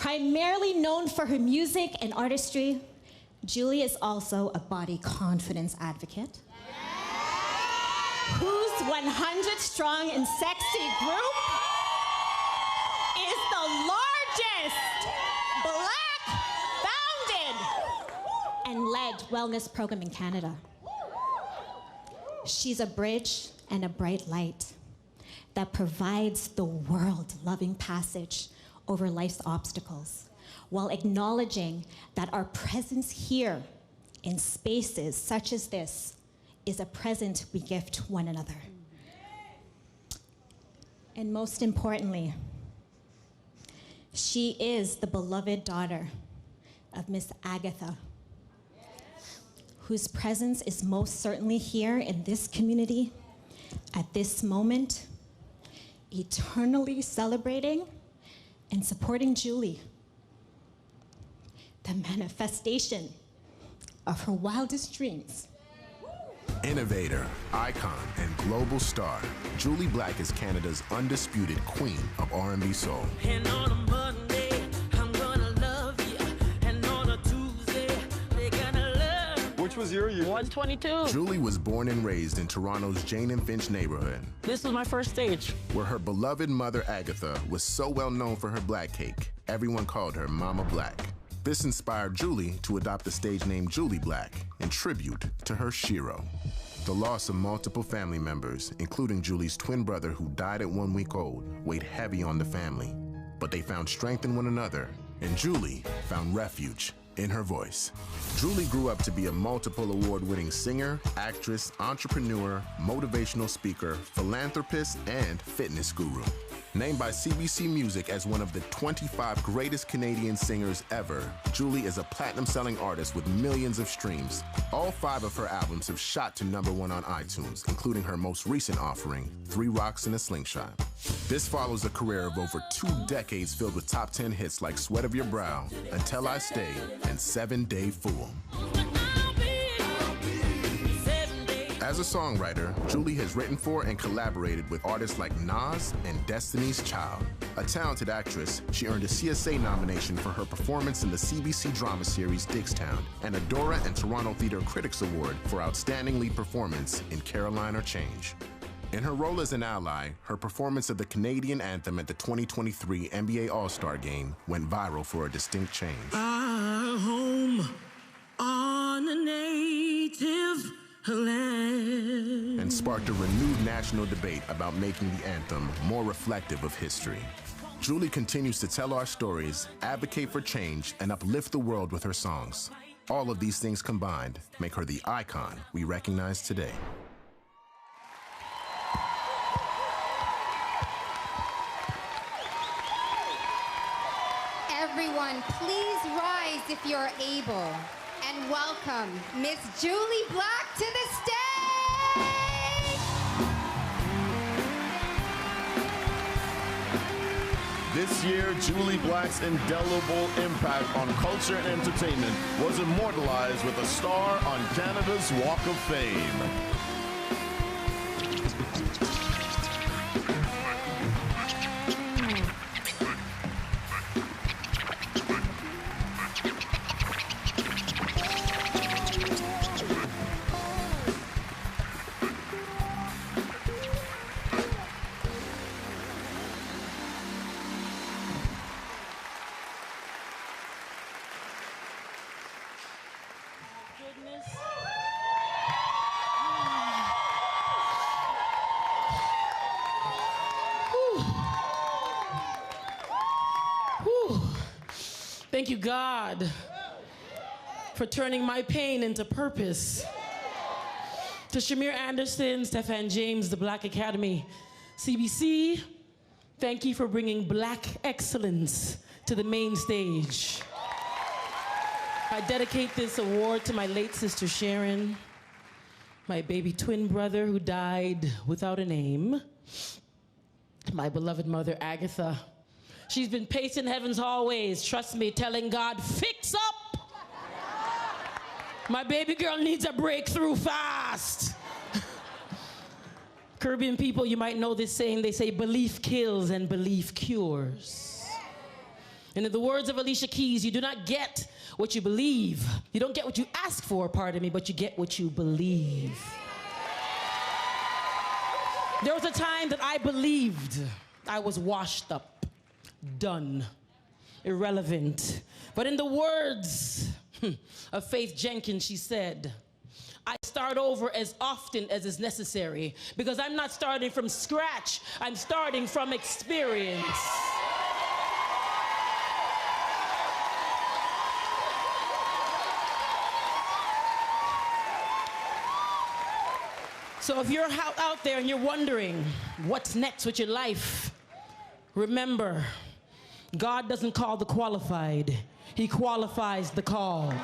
Primarily known for her music and artistry, Julie is also a body confidence advocate, whose 100 strong and sexy group is the largest Black founded and led wellness program in Canada. She's a bridge and a bright light that provides the world-loving passage over life's obstacles, while acknowledging that our presence here in spaces such as this is a present we give to one another. And most importantly, she is the beloved daughter of Miss Agatha, whose presence is most certainly here in this community at this moment, eternally celebrating and supporting Julie, the manifestation of her wildest dreams. Innovator, icon, and global star, Julie Black is Canada's undisputed queen of R&B soul. And on a Monday, I'm gonna love you. And on a Tuesday, they're gonna love. Which was your year? 122. Julie was born and raised in Toronto's Jane and Finch neighborhood. This was my first stage. Where her beloved mother, Agatha, was so well known for her black cake, everyone called her Mama Black. This inspired Julie to adopt the stage name Julie Black in tribute to her Shiro. The loss of multiple family members, including Julie's twin brother who died at 1 week old, weighed heavy on the family. But they found strength in one another, and Julie found refuge in her voice. Julie grew up to be a multiple award-winning singer, actress, entrepreneur, motivational speaker, philanthropist, and fitness guru. Named by CBC Music as one of the 25 greatest Canadian singers ever, Julie is a platinum-selling artist with millions of streams. All 5 of her albums have shot to #1 on iTunes, including her most recent offering, 3 Rocks and a Slingshot. This follows a career of over 2 decades filled with top 10 hits like Sweat of Your Brow, Until I Stay, and 7-Day Fool. As a songwriter, Julie has written for and collaborated with artists like Nas and Destiny's Child. A talented actress, she earned a CSA nomination for her performance in the CBC drama series Diggstown, and a Dora and Toronto Theatre Critics Award for Outstanding Lead Performance in Caroline or Change. In her role as an ally, her performance of the Canadian anthem at the 2023 NBA All-Star Game went viral for a distinct change. Our home on a native land. And sparked a renewed national debate about making the anthem more reflective of history. Julie continues to tell our stories, advocate for change, and uplift the world with her songs. All of these things combined make her the icon we recognize today. Everyone, please rise if you're able. And welcome Miss Julie Black to the stage! This year, Julie Black's indelible impact on culture and entertainment was immortalized with a star on Canada's Walk of Fame. Thank you, God, for turning my pain into purpose. To Shamir Anderson, Stephan James, the Black Academy, CBC, thank you for bringing Black excellence to the main stage. I dedicate this award to my late sister Sharon, my baby twin brother who died without a name, my beloved mother Agatha. She's been pacing heaven's hallways, trust me, telling God, fix up! My baby girl needs a breakthrough fast. Caribbean people, you might know this saying, they say belief kills and belief cures. And in the words of Alicia Keys, you do not get what you believe. You don't get what you ask for, pardon me, but you get what you believe. There was a time that I believed I was washed up, done, irrelevant. But in the words of Faith Jenkins, she said, I start over as often as is necessary because I'm not starting from scratch, I'm starting from experience. So if you're out there and you're wondering what's next with your life, remember, God doesn't call the qualified, He qualifies the called.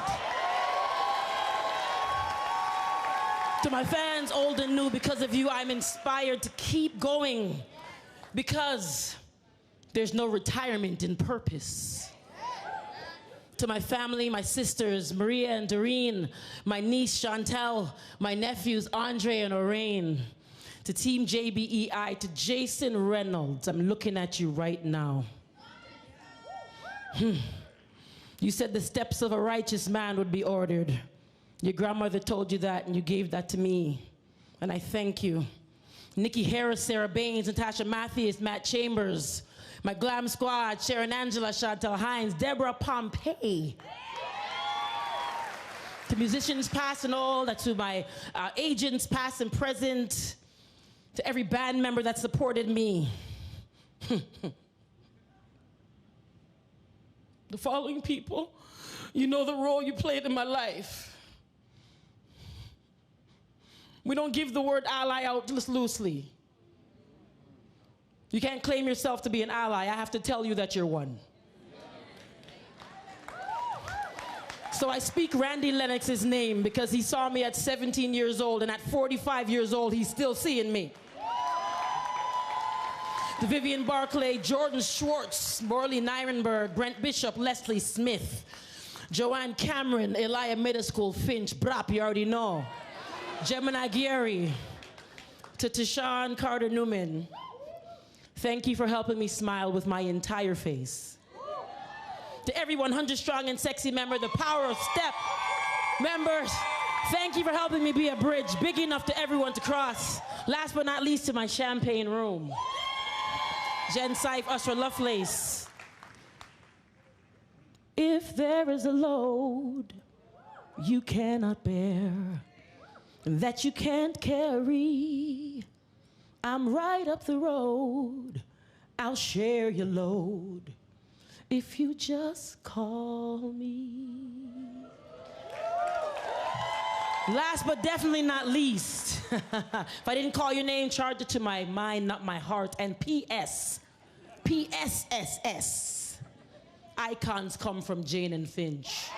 To my fans, old and new, because of you, I'm inspired to keep going because there's no retirement in purpose. To my family, my sisters, Maria and Doreen, my niece, Chantel, my nephews, Andre and Orain, to Team JBEI, to Jason Reynolds, I'm looking at you right now. You said the steps of a righteous man would be ordered. Your grandmother told you that, and you gave that to me, and I thank you. Nikki Harris, Sarah Baines, Natasha Matthews, Matt Chambers, my glam squad, Sharon Angela, Chantel Hines, Deborah Pompey. To musicians past and old, to my agents past and present, to every band member that supported me. The following people, you know the role you played in my life. We don't give the word ally out just loosely. You can't claim yourself to be an ally. I have to tell you that you're one. So I speak Randy Lennox's name because he saw me at 17 years old, and at 45 years old, he's still seeing me. To Vivian Barclay, Jordan Schwartz, Morley Nirenberg, Brent Bishop, Leslie Smith, Joanne Cameron, Elia Middle School, Finch, Brap, you already know. Gemini Gary, to Tashawn Carter Newman, thank you for helping me smile with my entire face. To every 100 strong and sexy member, the Power of Step members, thank you for helping me be a bridge big enough to everyone to cross. Last but not least, to my champagne room. Jen Seif, Usher Lovelace. If there is a load you cannot bear, that you can't carry, I'm right up the road. I'll share your load if you just call me. Last but definitely not least, if I didn't call your name, charge it to my mind, not my heart. And P.S. P.S.S.S. Icons come from Jane and Finch.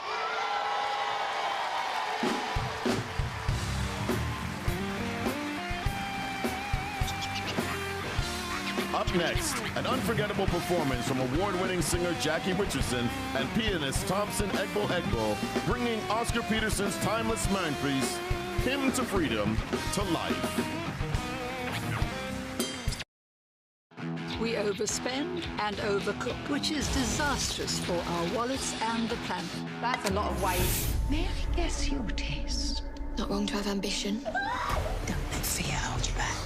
Up next, an unforgettable performance from award-winning singer Jackie Richardson and pianist Thompson Egbo, bringing Oscar Peterson's timeless masterpiece, Hymn to Freedom, to life. We overspend and overcook, which is disastrous for our wallets and the planet. That's a lot of white. May I guess your taste? Not wrong to have ambition. Don't let fear hold you back.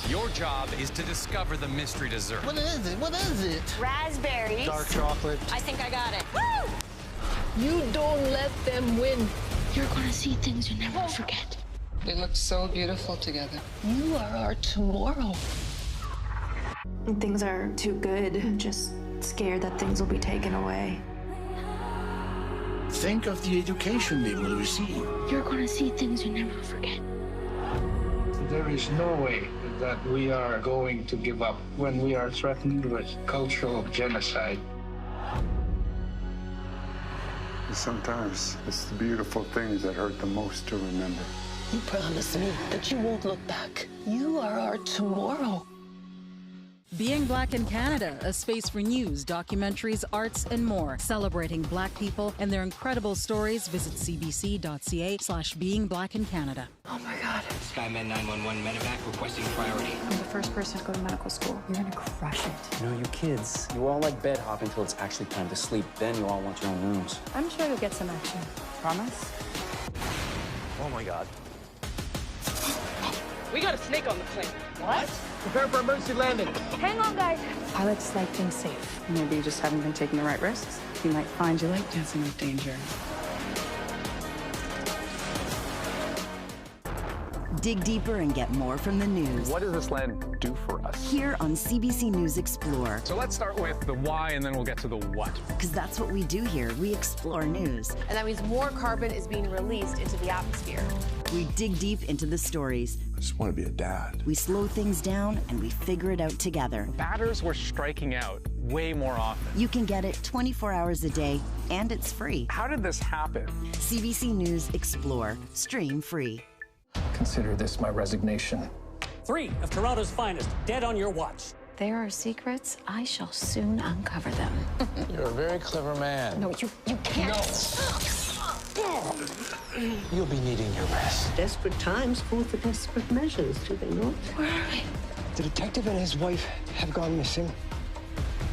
Your job is to discover the mystery dessert. What is it? What is it? Raspberries. Dark chocolate. I think I got it. Woo! You don't let them win. You're gonna see things you never forget. We look so beautiful together. You are our tomorrow. Things are too good. I'm just scared that things will be taken away. Think of the education they will receive. You're gonna see things you never forget. There is no way that we are going to give up when we are threatened with cultural genocide. Sometimes it's the beautiful things that hurt the most to remember. You promised me that you won't look back. You are our tomorrow. Being Black in Canada, a space for news, documentaries, arts, and more. Celebrating Black people and their incredible stories, visit cbc.ca/beingbblackincanada. Oh my God. SkyMed 911 medevac requesting priority. I'm the first person to go to medical school. You're gonna crush it. You know, you kids, you all like bed hop until it's actually time to sleep. Then you all want your own rooms. I'm sure you'll get some action. Promise? Oh my God. We got a snake on the plane. What? Prepare for emergency landing. Hang on, guys. Pilots like things safe. Maybe you just haven't been taking the right risks. You might find you like dancing with danger. Dig deeper and get more from the news. What does this land do for us? Here on CBC News Explore. So let's start with the why and then we'll get to the what. Because that's what we do here. We explore news. And that means more carbon is being released into the atmosphere. We dig deep into the stories. I just want to be a dad. We slow things down and we figure it out together. Batters were striking out way more often. You can get it 24 hours a day and it's free. How did this happen? CBC News Explore. Stream free. Consider this my resignation. 3 of Toronto's finest, dead on your watch. There are secrets. I shall soon uncover them. You're a very clever man. No, you can't. No. You'll be needing your rest. Desperate times call for desperate measures, do they not? Where are we? The detective and his wife have gone missing.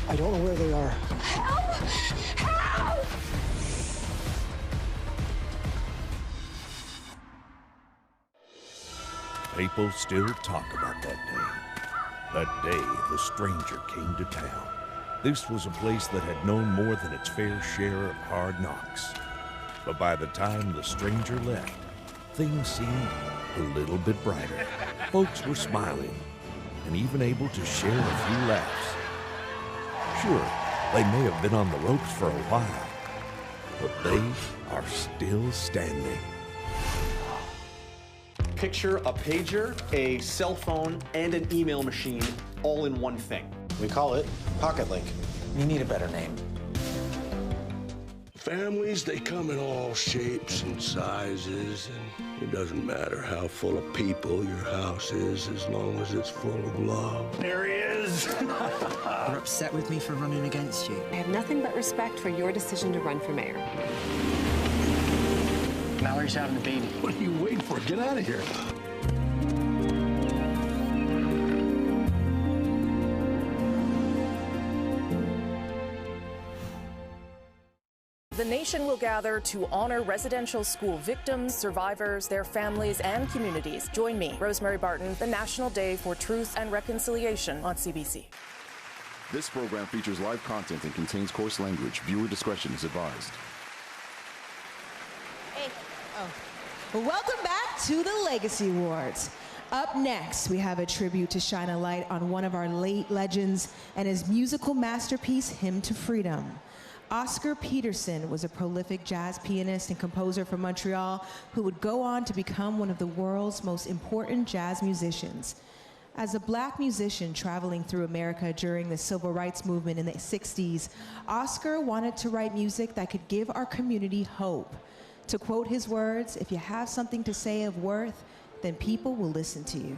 I don't know where they are. Help! Help! People still talk about that day. That day the stranger came to town. This was a place that had known more than its fair share of hard knocks. But by the time the stranger left, things seemed a little bit brighter. Folks were smiling and even able to share a few laughs. Sure, they may have been on the ropes for a while, but they are still standing. Picture a pager, a cell phone, and an email machine all in one thing. We call it Pocket Link. You need a better name. Families, they come in all shapes and sizes, and it doesn't matter how full of people your house is as long as it's full of love. There he is. You're upset with me for running against you. I have nothing but respect for your decision to run for mayor. Mallory's having a baby. What are you waiting for? Get out of here. The nation will gather to honor residential school victims, survivors, their families, and communities. Join me, Rosemary Barton, the National Day for Truth and Reconciliation on CBC. This program features live content and contains coarse language. Viewer discretion is advised. Welcome back to the Legacy Awards. Up next, we have a tribute to shine a light on one of our late legends and his musical masterpiece, Hymn to Freedom. Oscar Peterson was a prolific jazz pianist and composer from Montreal who would go on to become one of the world's most important jazz musicians. As a Black musician traveling through America during the Civil Rights Movement in the 60s, Oscar wanted to write music that could give our community hope. To quote his words, "If you have something to say of worth, then people will listen to you."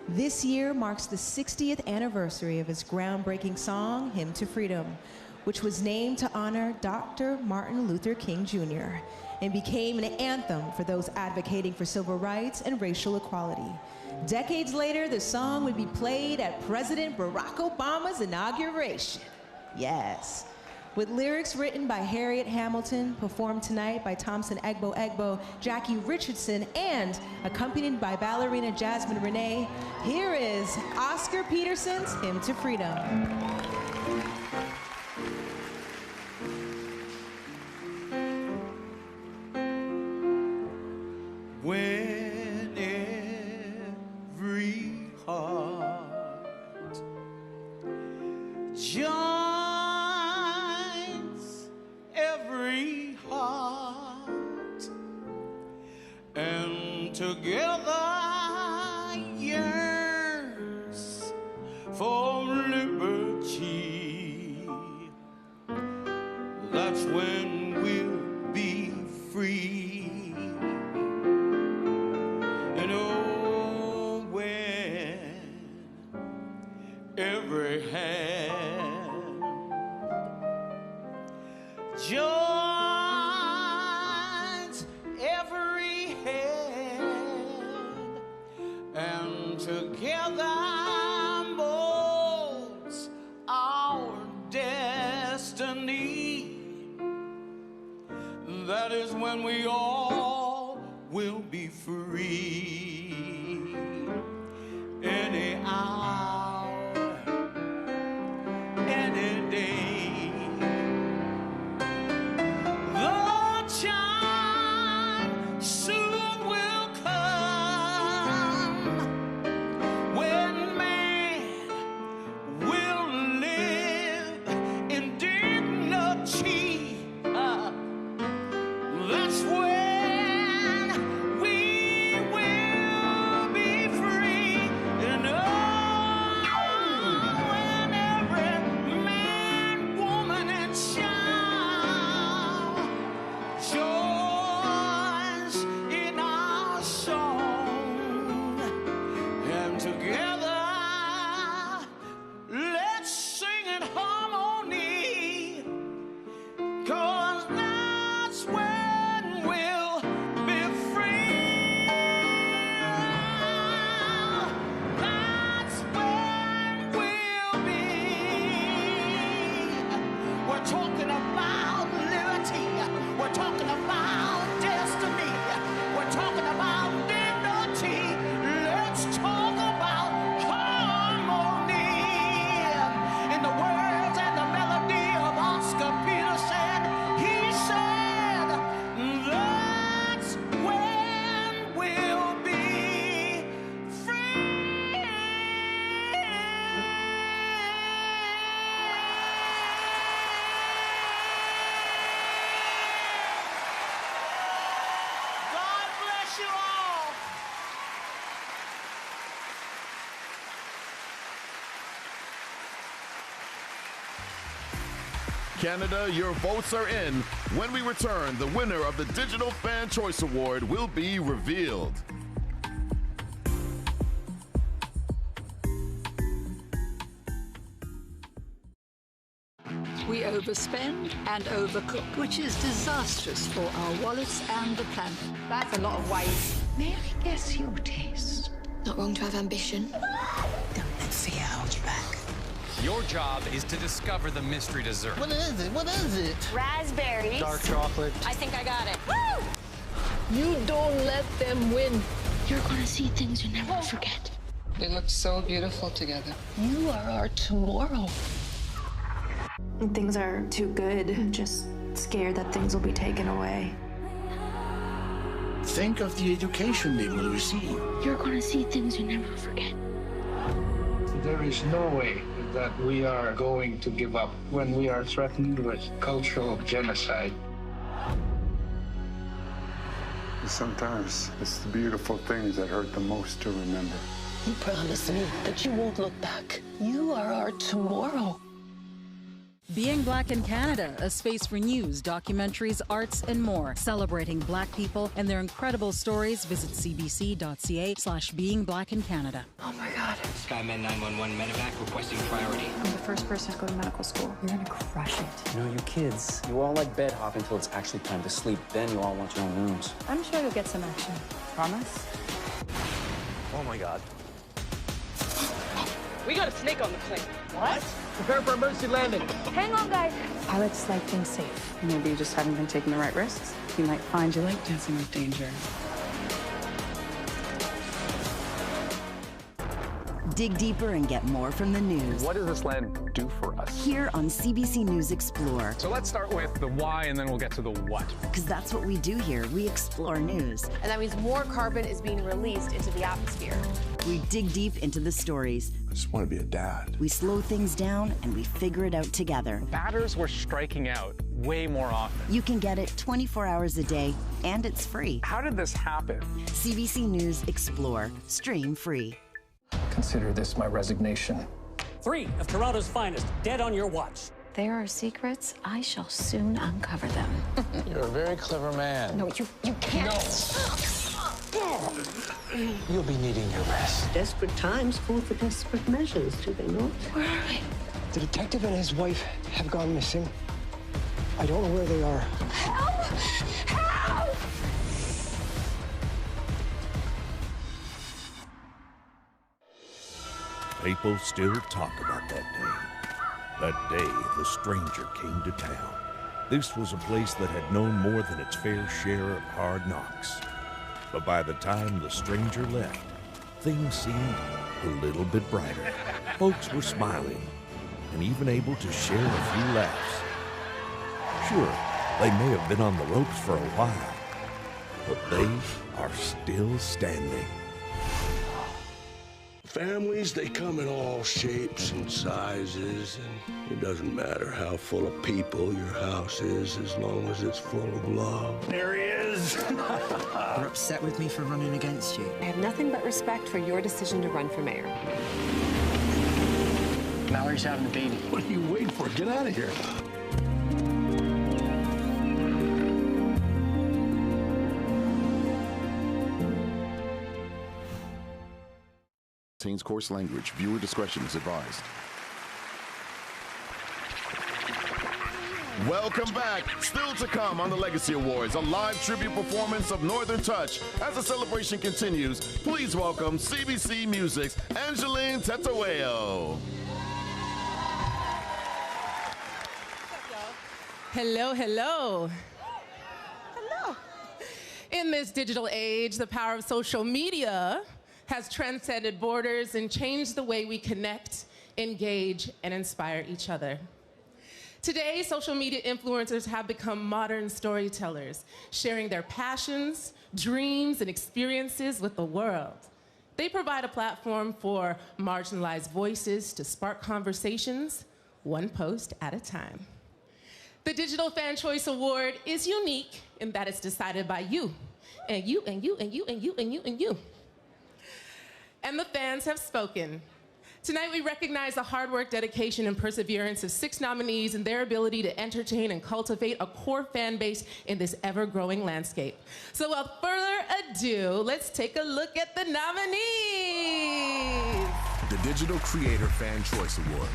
This year marks the 60th anniversary of his groundbreaking song, Hymn to Freedom, which was named to honor Dr. Martin Luther King Jr. and became an anthem for those advocating for civil rights and racial equality. Decades later, the song would be played at President Barack Obama's inauguration. Yes. With lyrics written by Harriet Hamilton, performed tonight by Thompson Egbo, Jackie Richardson, and accompanied by ballerina Jasmine Renee, here is Oscar Peterson's Hymn to Freedom. When every heart joins every heart and together yearns for liberty, that's when we'll be every hand. Joins every hand, and together molds our destiny. That is when we all will be free. Any hour, any day. The time soon will come when man will live in dignity. That's when we will be free. And when every man, woman, and child joins in our song, and together let's sing in harmony, 'cause that's when we'll be free. That's when we'll be. We're talking about liberty. We're talking about destiny. We're talking about dignity. Let's talk about harmony. In the words and the melody of Oscar Peterson, he said, that's when we'll be free. God bless you all. Canada, your votes are in. When we return, the winner of the Digital Fan Choice Award will be revealed. We overspend and overcook, which is disastrous for our wallets and the planet. That's a lot of waste. May I guess your taste? Not wrong to have ambition. Don't let fear hold you back. Your job is to discover the mystery dessert. What is it? What is it? Raspberries. Dark chocolate. I think I got it. Woo! You don't let them win. You're gonna see things you never forget. We look so beautiful together. You are our tomorrow. Things are too good. I'm just scared that things will be taken away. Think of the education they will receive. You're gonna see things you never forget. There is no way that we are going to give up when we are threatened with cultural genocide. Sometimes it's the beautiful things that hurt the most to remember. You promise me that you won't look back. You are our tomorrow. Being Black in Canada, a space for news, documentaries, arts, and more. Celebrating Black people and their incredible stories, visit cbc.ca/beingbblackincanada. Oh my God. Skyman 911 medevac requesting priority. I'm the first person to go to medical school. You're gonna crush it. You know, you kids, you all like bed hop until it's actually time to sleep. Then you all want your own rooms. I'm sure you'll get some action. Promise? Oh my God. We got a snake on the plane. What? Prepare for emergency landing. Hang on, guys. Pilots like things safe. Maybe you just haven't been taking the right risks. You might find you like dancing with danger. Dig deeper and get more from the news. What does this land do for us? Here on CBC News Explore. So let's start with the why and then we'll get to the what. Because that's what we do here. We explore news. And that means more carbon is being released into the atmosphere. We dig deep into the stories. I just want to be a dad. We slow things down and we figure it out together. Batters were striking out way more often. You can get it 24 hours a day and it's free. How did this happen? CBC News Explore. Stream free. Consider this my resignation. 3 of Toronto's finest, dead on your watch. There are secrets. I shall soon uncover them. You're a very clever man. No, you can't. No. You'll be needing your rest. Desperate times call for desperate measures, do they not? Where are we? The detective and his wife have gone missing. I don't know where they are. Help! Help! People still talk about that day. That day the stranger came to town. This was a place that had known more than its fair share of hard knocks. But by the time the stranger left, things seemed a little bit brighter. Folks were smiling and even able to share a few laughs. Sure, they may have been on the ropes for a while, but they are still standing. Families, they come in all shapes and sizes, and it doesn't matter how full of people your house is as long as it's full of love. There he is. You're upset with me for running against you. I have nothing but respect for your decision to run for mayor. Mallory's having a baby. What are you waiting for? Get out of here. Contains coarse language. Viewer discretion is advised. Welcome back. Still to come on the Legacy Awards, a live tribute performance of Northern Touch. As the celebration continues, please welcome CBC Music's Angeline Tetawayo. Hello, hello. Hello. In this digital age, the power of social media has transcended borders and changed the way we connect, engage, and inspire each other. Today, social media influencers have become modern storytellers, sharing their passions, dreams, and experiences with the world. They provide a platform for marginalized voices to spark conversations, one post at a time. The Digital Fan Choice Award is unique in that it's decided by you, and you, and you, and you, and you, and you, and you. And the fans have spoken. Tonight we recognize the hard work, dedication, and perseverance of 6 nominees and their ability to entertain and cultivate a core fan base in this ever-growing landscape. So without further ado, let's take a look at the nominees. The Digital Creator Fan Choice Award.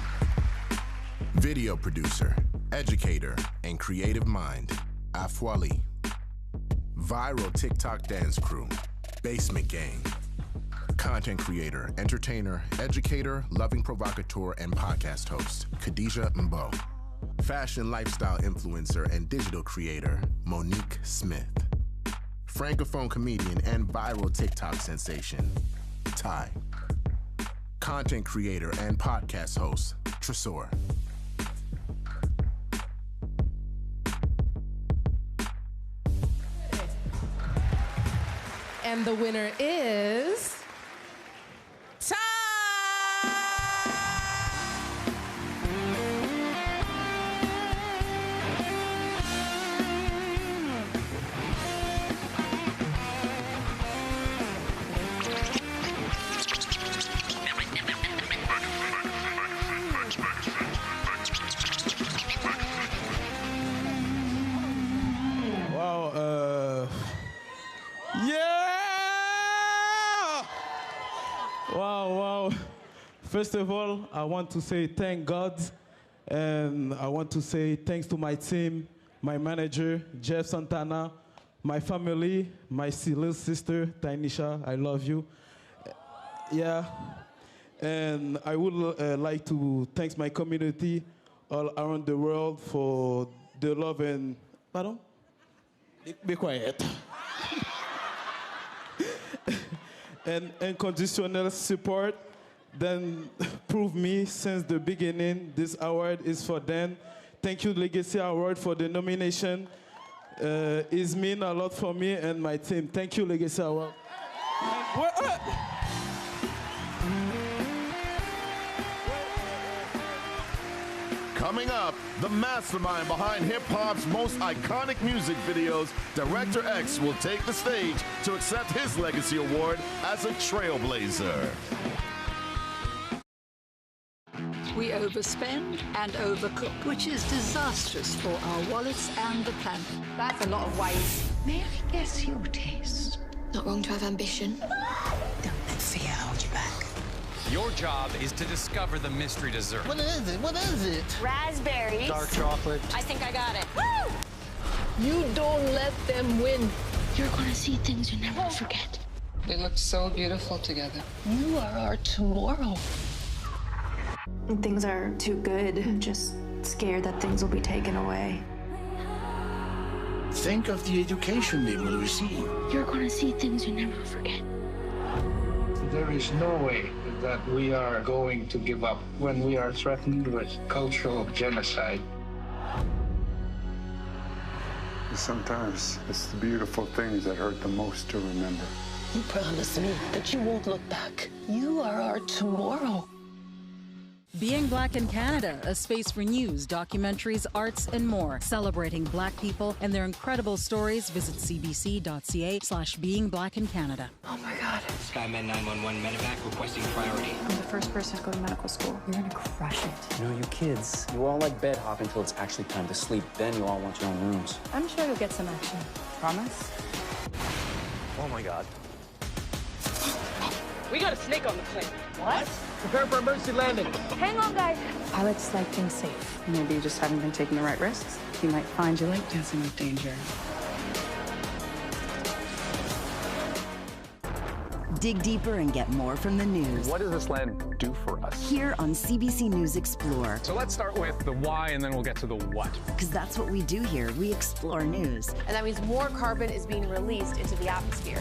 Video producer, educator, and creative mind, Afwali. Viral TikTok dance crew, Basement Gang. Content creator, entertainer, educator, loving provocateur, and podcast host, Khadijah Mbo. Fashion lifestyle influencer and digital creator, Monique Smith. Francophone comedian and viral TikTok sensation, Ty. Content creator and podcast host, Tresor. And the winner is Ty! Wow, yeah! Wow. First of all, I want to say thank God, and I want to say thanks to my team, my manager, Keisha Shantae, my family, my little sister, Tainisha, I love you. Yeah, and I would like to thank my community all around the world for the love and, pardon? Be quiet. And unconditional support. Then prove me since the beginning this award is for them. Thank you, Legacy Award, for the nomination. It means a lot for me and my team. Thank you, Legacy Award. Coming up, the mastermind behind hip-hop's most iconic music videos, Director X will take the stage to accept his Legacy Award as a Trailblazer. We overspend and overcook, which is disastrous for our wallets and the planet. That's a lot of white. May I guess your taste? Not wrong to have ambition. Don't let fear hold you back. Your job is to discover the mystery dessert. What is it? What is it? Raspberries. Dark chocolate. I think I got it. Woo! You don't let them win. You're gonna see things you never forget. They look so beautiful together. You are our tomorrow. Things are too good. I'm just scared that things will be taken away. Think of the education they will receive. You're gonna see things you never forget. There is no way that we are going to give up when we are threatened with cultural genocide. Sometimes it's the beautiful things that hurt the most to remember. You promise me that you won't look back. You are our tomorrow. Being Black in Canada, a space for news, documentaries, arts, and more. Celebrating Black people and their incredible stories, visit cbc.ca/beingbblackincanada. Oh my God. Skymed 911 medevac requesting priority. I'm the first person to go to medical school. You're gonna crush it. You know, you kids, you all like bed hop until it's actually time to sleep. Then you all want your own rooms. I'm sure you'll get some action. Promise? Oh my God. We got a snake on the plane. What? Prepare for emergency landing. Hang on, guys. Pilots like things safe. Maybe you just haven't been taking the right risks. You might find you like dancing with danger. Dig deeper and get more from the news. What does this land do for us? Here on CBC News Explore. So let's start with the why and then we'll get to the what. Because that's what we do here. We explore news. And that means more carbon is being released into the atmosphere.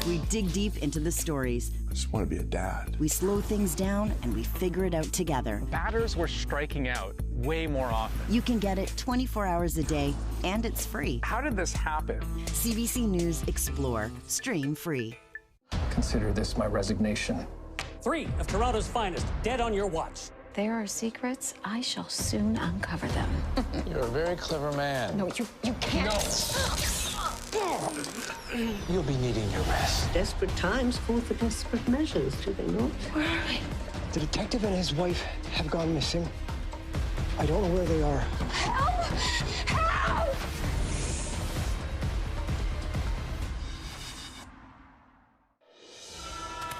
We dig deep into the stories. I just want to be a dad. We slow things down and we figure it out together. Batters were striking out way more often. You can get it 24 hours a day and it's free. How did this happen? CBC News Explore. Stream free. Consider this my resignation. 3 of Toronto's finest, dead on your watch. There are secrets. I shall soon uncover them. You're a very clever man. No, you can't. You'll be needing your rest. Desperate times call for desperate measures, do they not? Where are we? The detective and his wife have gone missing. I don't know where they are. Help! Help!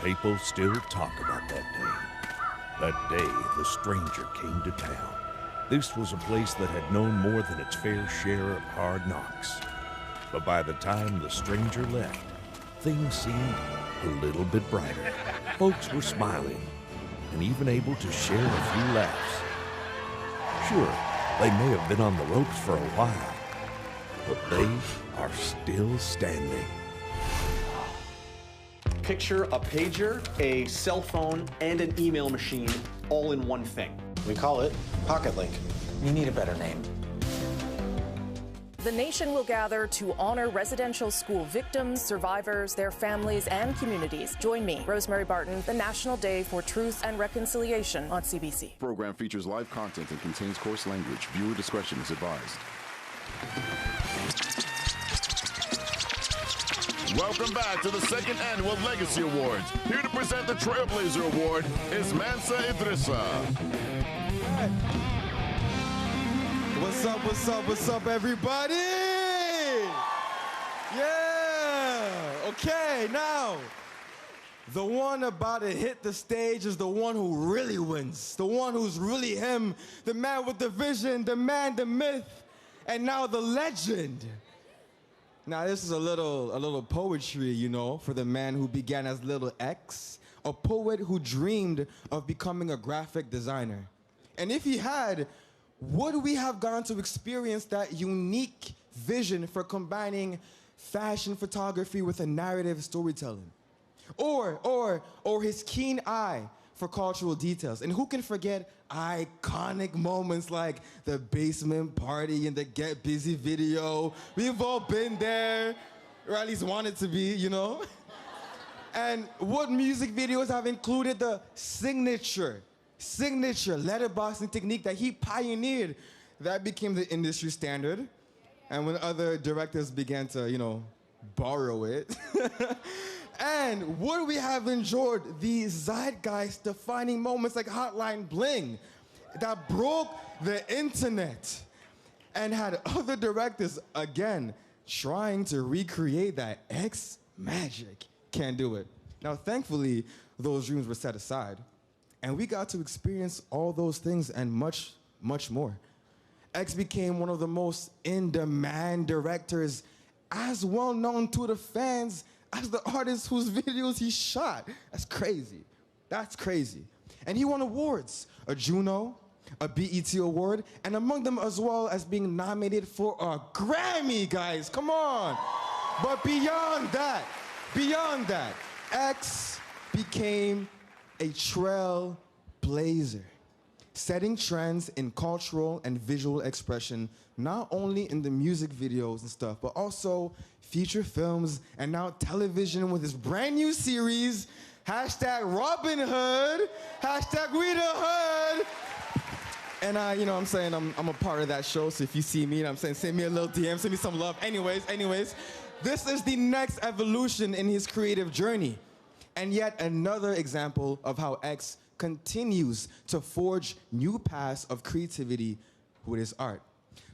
People still talk about that day. That day the stranger came to town. This was a place that had known more than its fair share of hard knocks. But by the time the stranger left, things seemed a little bit brighter. Folks were smiling and even able to share a few laughs. Sure, they may have been on the ropes for a while, but they are still standing. Picture a pager, a cell phone, and an email machine all in one thing. We call it Pocket Link. You need a better name. The nation will gather to honor residential school victims, survivors, their families, and communities. Join me, Rosemary Barton, the National Day for Truth and Reconciliation on CBC. Program features live content and contains coarse language. Viewer discretion is advised. Welcome back to the second annual Legacy Awards. Here to present the Trailblazer Award is Mansa Idrissa. What's up, everybody? Yeah! Okay, now, the one about to hit the stage is the one who really wins. The one who's really him. The man with the vision, the man, the myth, and now the legend. Now, this is a little poetry, you know, for the man who began as Little X, a poet who dreamed of becoming a graphic designer. And if he had, would we have gone to experience that unique vision for combining fashion photography with a narrative storytelling? Or his keen eye for cultural details. And who can forget iconic moments like the basement party and the Get Busy video? We've all been there, or at least wanted to be, you know? And what music videos have included the signature letterboxing technique that he pioneered? That became the industry standard. And when other directors began to, you know, borrow it. And would we have enjoyed the zeitgeist-defining moments like Hotline Bling that broke the internet and had other directors, again, trying to recreate that X magic. Can't do it. Now, thankfully, those dreams were set aside, and we got to experience all those things and much, much more. X became one of the most in-demand directors, as well known to the fans as the artist whose videos he shot. That's crazy. That's crazy. And he won awards, a Juno, a BET Award, and among them as well as being nominated for a Grammy, guys. Come on. But beyond that, X became a trailblazer, setting trends in cultural and visual expression, not only in the music videos and stuff, but also feature films and now television with his brand new series, #Robin Hood, #We the Hood. And you know what I'm saying, I'm a part of that show, so if you see me, I'm saying, send me a little DM, send me some love. Anyways, this is the next evolution in his creative journey. And yet another example of how X continues to forge new paths of creativity with his art.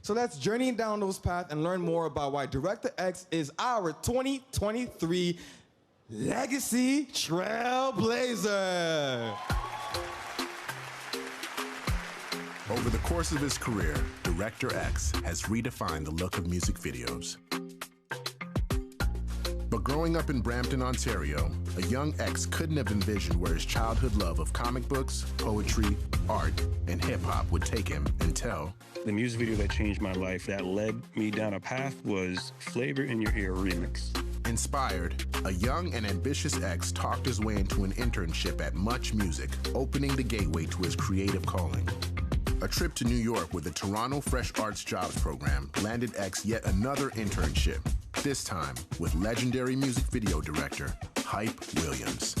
So let's journey down those paths and learn more about why Director X is our 2023 Legacy Trailblazer. Over the course of his career, Director X has redefined the look of music videos. But growing up in Brampton, Ontario, a young X couldn't have envisioned where his childhood love of comic books, poetry, art, and hip-hop would take him until... The music video that changed my life, that led me down a path, was Flavor in Your Ear remix. Inspired, a young and ambitious X talked his way into an internship at Much Music, opening the gateway to his creative calling. A trip to New York with the Toronto Fresh Arts Jobs Program landed X yet another internship, this time with legendary music video director Hype Williams.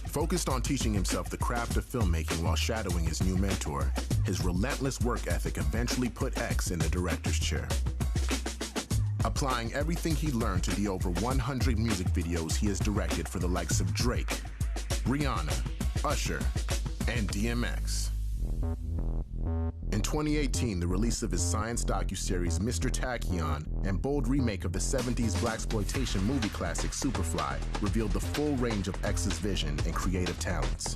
Focused on teaching himself the craft of filmmaking while shadowing his new mentor, his relentless work ethic eventually put X in the director's chair. Applying everything he learned to the over 100 music videos he has directed for the likes of Drake, Rihanna, Usher, and DMX. In 2018, the release of his science docuseries Mr. Tachyon and bold remake of the 70s blaxploitation movie classic Superfly revealed the full range of X's vision and creative talents.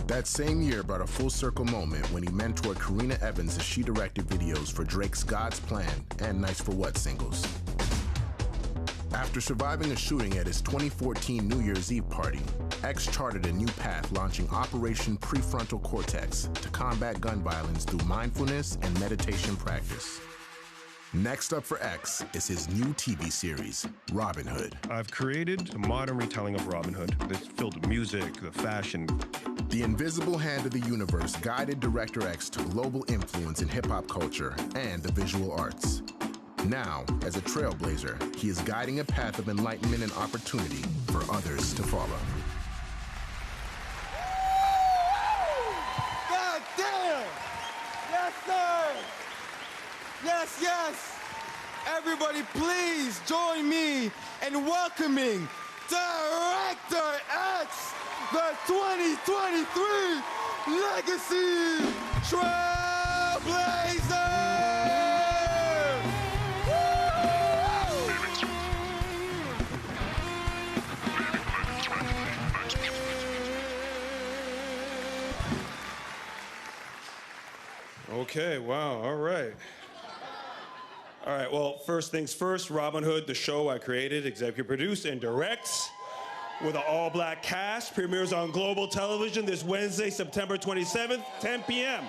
That same year brought a full circle moment when he mentored Karina Evans as she directed videos for Drake's God's Plan and Nice for What singles. After surviving a shooting at his 2014 New Year's Eve party, X charted a new path, launching Operation Prefrontal Cortex to combat gun violence through mindfulness and meditation practice. Next up for X is his new TV series, Robin Hood. I've created a modern retelling of Robin Hood that's filled with music, the fashion. The invisible hand of the universe guided Director X to global influence in hip-hop culture and the visual arts. Now, as a trailblazer, he is guiding a path of enlightenment and opportunity for others to follow. God damn! Yes, sir! Yes, yes! Everybody, please join me in welcoming Director X, the 2023 Legacy Trailblazer! Okay, wow, all right. All right, well, first things first, Robin Hood, the show I created, executive produced, and directs with an all-black cast, premieres on Global Television this Wednesday, September 27th, 10 p.m.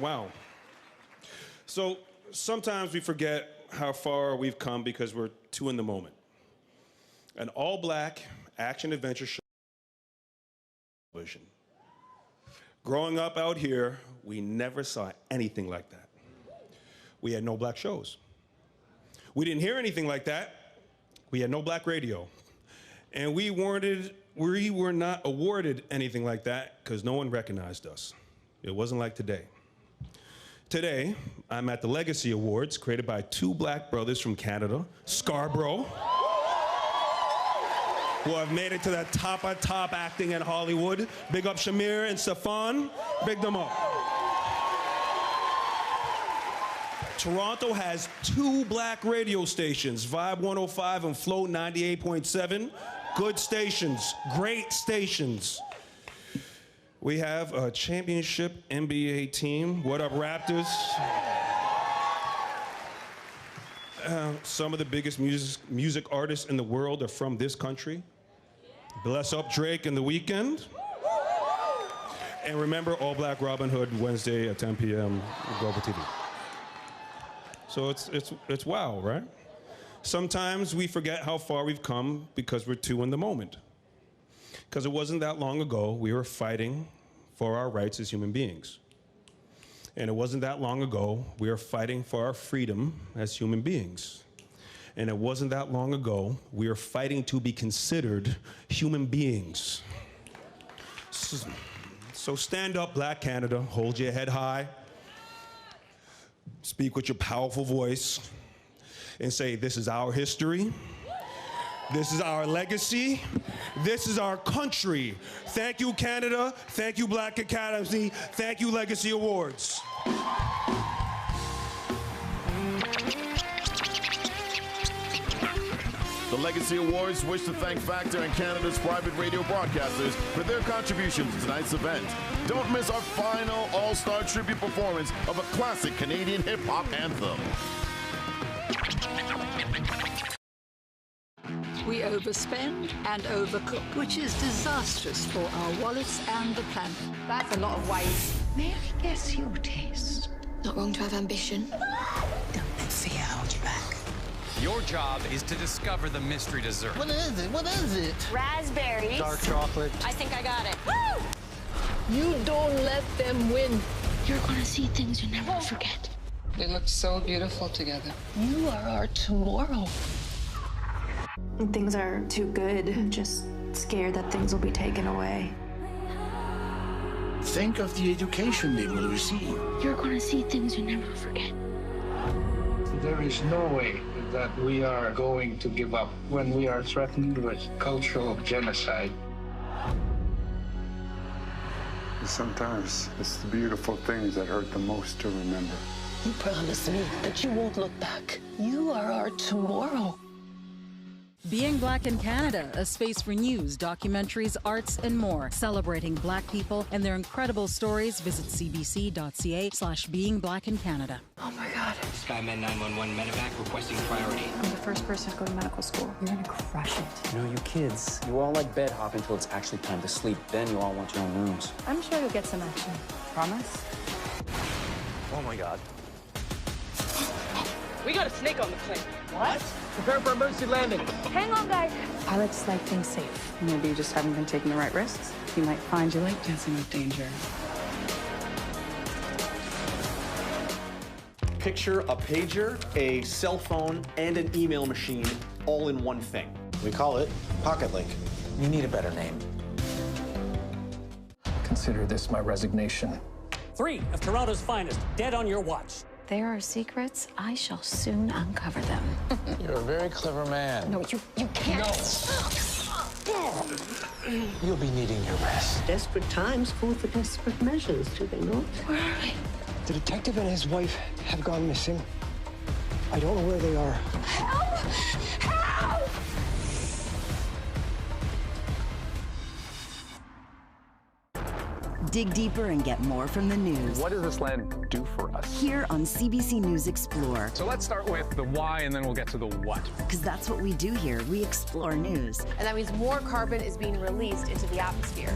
Wow. So sometimes we forget how far we've come because we're too in the moment. An all-black action-adventure show. Growing up out here, we never saw anything like that. We had no black shows. We didn't hear anything like that. We had no black radio. And we were not awarded anything like that because no one recognized us. It wasn't like today. Today, I'm at the Legacy Awards, created by two black brothers from Canada, Scarborough, who have made it to the top of top acting in Hollywood. Big up Shamir and Stefan. Big them up. Toronto has 2 black radio stations, Vibe 105 and Flow 98.7. Good stations, great stations. We have a championship NBA team. What up, Raptors? Some of the biggest music artists in the world are from this country. Bless up Drake and The Weeknd. And remember, All Black Robin Hood, Wednesday at 10 p.m. Global TV. So it's wow, right? Sometimes we forget how far we've come because we're too in the moment. Because it wasn't that long ago we were fighting for our rights as human beings. And it wasn't that long ago we were fighting for our freedom as human beings. And it wasn't that long ago we were fighting to be considered human beings. So stand up, Black Canada, hold your head high, speak with your powerful voice, and say, this is our history, this is our legacy, this is our country. Thank you, Canada, thank you, Black Academy, thank you, Legacy Awards. The Legacy Awards wish to thank Factor and Canada's private radio broadcasters for their contribution to tonight's event. Don't miss our final all-star tribute performance of a classic Canadian hip-hop anthem. We overspend and overcook, which is disastrous for our wallets and the planet. That's a lot of waste. May I guess your taste? Not wrong to have ambition. Don't let fear hold you back. Your job is to discover the mystery dessert. What is it? What is it? Raspberries. Dark chocolate. I think I got it. Woo! You don't let them win. You're gonna see things you never forget. They look so beautiful together. You are our tomorrow. Things are too good. I'm just scared that things will be taken away. Think of the education they will receive. You're gonna see things you never forget. There is no way that we are going to give up when we are threatened with cultural genocide. Sometimes it's the beautiful things that hurt the most to remember. You promised me that you won't look back. You are our tomorrow. Being Black in Canada, a space for news, documentaries, arts, and more. Celebrating Black people and their incredible stories, visit cbc.ca/beingblackInCanada. Oh my God. Skymed 911 medevac requesting priority. I'm the first person to go to medical school. You're gonna crush it. You know, you kids, you all like bed hop until it's actually time to sleep. Then you all want your own rooms. I'm sure you'll get some action. Promise? Oh my God. We got a snake on the plane. What? Prepare for emergency landing. Hang on, guys. Pilots like things safe. Maybe you just haven't been taking the right risks. You might find you like dancing with danger. Picture a pager, a cell phone, and an email machine all in one thing. We call it Pocket Link. You need a better name. Consider this my resignation. 3 of Toronto's finest, dead on your watch. There are secrets. I shall soon uncover them. You're a very clever man. No, you can't. No. You'll be needing your rest. Desperate times call for desperate measures, do they not? Where are we? The detective and his wife have gone missing. I don't know where they are. Help! Help! Dig deeper and get more from the news. What does this land do for us? Here on CBC News Explore. So let's start with the why and then we'll get to the what. Because that's what we do here. We explore news. And that means more carbon is being released into the atmosphere.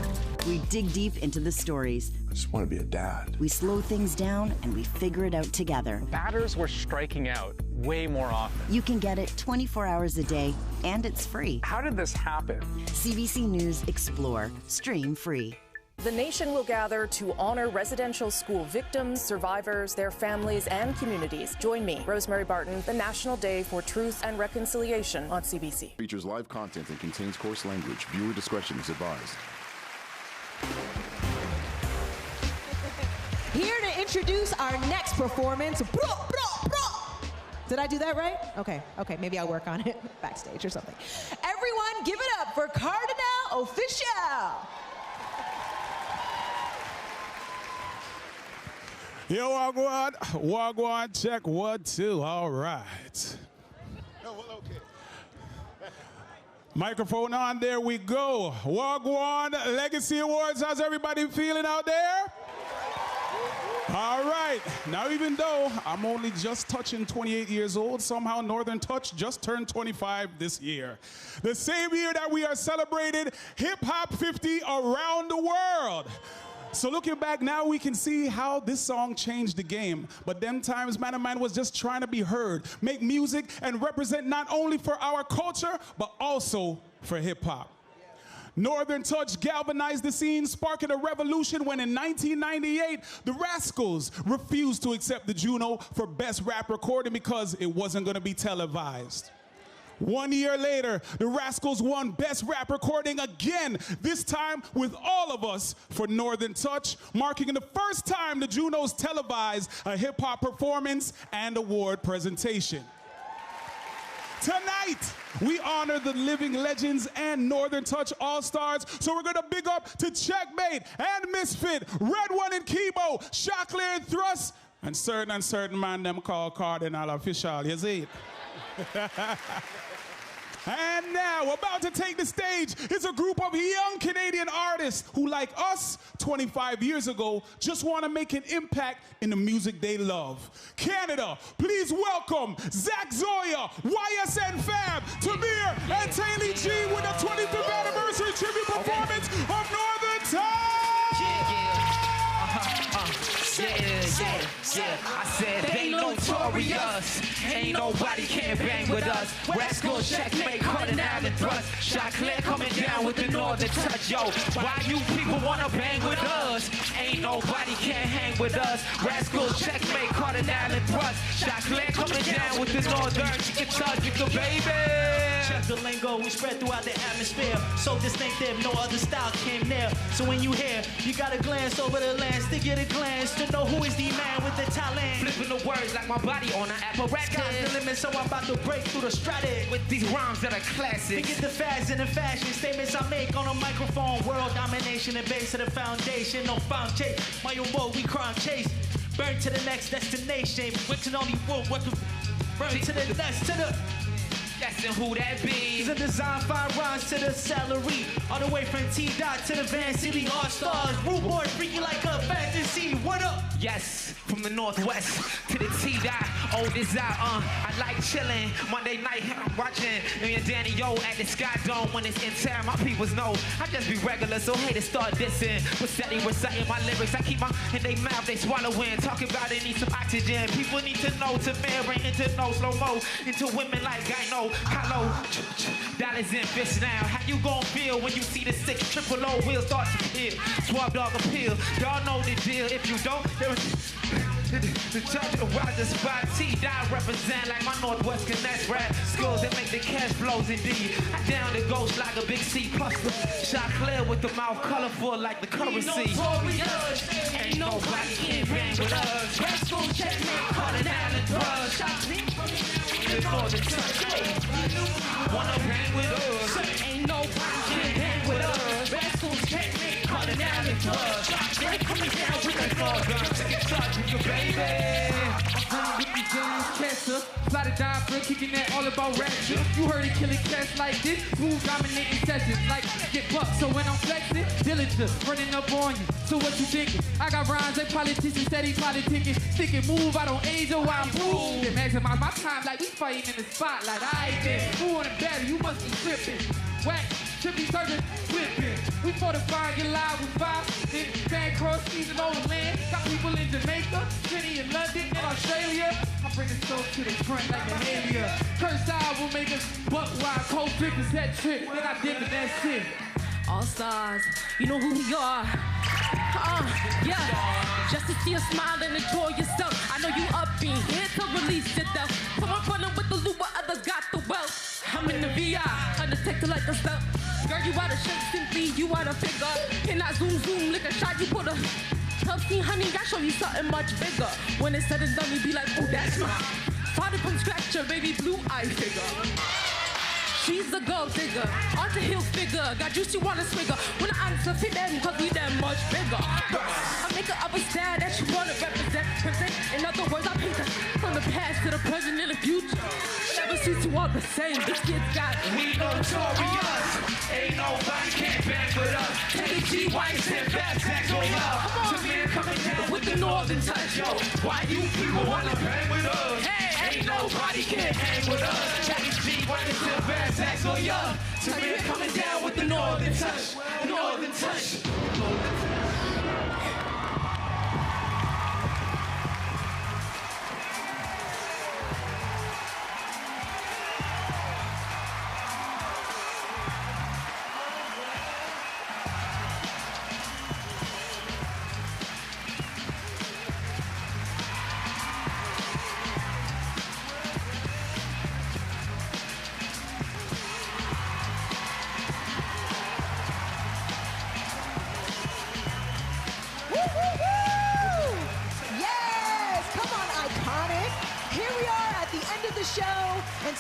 We dig deep into the stories. I just want to be a dad. We slow things down and we figure it out together. Batters were striking out way more often. You can get it 24 hours a day and it's free. How did this happen? CBC News Explore. Stream free. The nation will gather to honor residential school victims, survivors, their families, and communities. Join me, Rosemary Barton, the National Day for Truth and Reconciliation on CBC. Features live content and contains coarse language. Viewer discretion is advised. Here to introduce our next performance. Did I do that right? Okay, maybe I'll work on it backstage or something. Everyone, give it up for Cardinal Official. Yo, Wagwan, check 1, 2. All right. Microphone on, there we go. Wagwan Legacy Awards, how's everybody feeling out there? All right, now even though I'm only just touching 28 years old, somehow Northern Touch just turned 25 this year. The same year that we are celebrating Hip Hop 50 around the world. So looking back now, we can see how this song changed the game. But them times, man was just trying to be heard, make music, and represent not only for our culture, but also for hip hop. Northern Touch galvanized the scene, sparking a revolution when in 1998, the Rascals refused to accept the Juno for Best Rap Recording because it wasn't going to be televised. 1 year later, the Rascals won Best Rap Recording again, this time with all of us for Northern Touch, marking the first time the Junos televised a hip-hop performance and award presentation. Tonight, we honor the living legends and Northern Touch All-Stars, so we're gonna big up to Checkmate and Misfit, Red One and Chemo, Shockley and Thrust, and certain man them called Cardinal Official, you see it? And now, about to take the stage is a group of young Canadian artists who, like us 25 years ago, just want to make an impact in the music they love. Canada, please welcome Zach Zoya, YSN Fab, Tamir, and Taylor G with the 25th anniversary tribute performance of Northern Touch! Yeah, I said they notorious. Ain't nobody can bang with us. Rascals, Checkmate, Cardinal and Thrust. Shot clear coming down with the Northern Touch. Yo, why you people wanna bang with us? Ain't nobody can hang with us. Rascals, Checkmate, Cardinal and Thrust. Shot clear coming down with the Northern. You can touch it, baby. Check the lingo, we spread throughout the atmosphere. So distinctive, no other style came near. So when you hear, you gotta glance over the lens to get a glance to know who is the man with the talent. Flipping the words like my body on an apparatus. Sky's the limit, so I'm about to break through the stratus. With these rhymes that are classic. Forget the fads and the fashion statements I make on a microphone. World domination and base of the foundation. No found chase, my own world we crime chase. Burn to the next destination. What's an only world, what the burn to the next, to the guessing who that be. The design, fine rhymes to the salary. All the way from T-Dot to the Van City All-Stars. Rude boy, freaky like a fantasy. What up? Yes, from the Northwest to the T-Dot. Oh, this out, I like chilling. Monday night, I'm watching me and Danny Yo at the Sky Dome. When it's in town, my peoples know I just be regular, so hey, to start dissing. But steady reciting my lyrics. I keep my in they mouth, they swallowing. Talking about it, need some oxygen. People need to know to marry into no slow-mo. Into women like I know. Hello, dollars in fish now. How you gon' feel when you see the 6 triple O wheel start to peel? Swab dog appeal. Y'all know the deal. If you don't, the judge of why the spot T-Dot represent like my Northwest Connect rap skills that make the cash flows indeed. I down the ghost like a big C plus. Shot clear with the mouth colorful like the currency. Ain't nobody can bang with us. Rascals, Checkmate, Cardinal and Thrust. The Northern Touch. Wanna bang with us? Ain't nobody can hang with us. Rascals, Checkmate, Cardinal and Thrust. They're coming down with the Northern Touch, baby. Cancer, slide it down for kicking that all about rap shit. You heard it killing cats like this, smooth dominating sessions like get bucked. So when I'm flexing, diligent, running up on you. So what you thinking? I got rhymes like politicians, steady politicking, sticking move. I don't age or I'm proved. Maximize my time like we fighting in the spotlight. I ain't there. Who on the battle? You must be tripping. Whack, trippy, surgeon, flipping. We fortify, get live with 5. Then fan cross season overland. Got people in Jamaica, Sydney in London, and Australia. I bring the soul to the front like behavior. Curse I will make us buck wild, cold drinkers that trip. Then I dip and that's it. All stars, you know who we are. Yeah, just to see you smile and enjoy yourself. I know you up in here to release your doubt. Someone running with the loot, but others got the wealth. I'm in the VI, undertaker like the stuff. Girl, you out of shape, simply you out of figure. Can I zoom, lick a shot, you put a tough scene, honey, I show you something much bigger. When it's said and done, you be like, oh, that's mine. Started from scratch, your baby blue eye figure. She's a gold digger, on the hill figure. Got juice you wanna swigger. When I answer fit them, cause we that much bigger. I make her up a style that she wanna represent. In other words, I paint her from the past to the present and the future. Never cease to walk the same. This kid's got We notorious. Ain't nobody can't bang with us. Take G-Whites and fat sacks on up. To me coming down with the northern touch, yo. Why you people wanna bang with us? Hey, ain't nobody can hang with us. Take G-Whites and fat sacks on ya. To me coming down with the northern touch. Northern touch.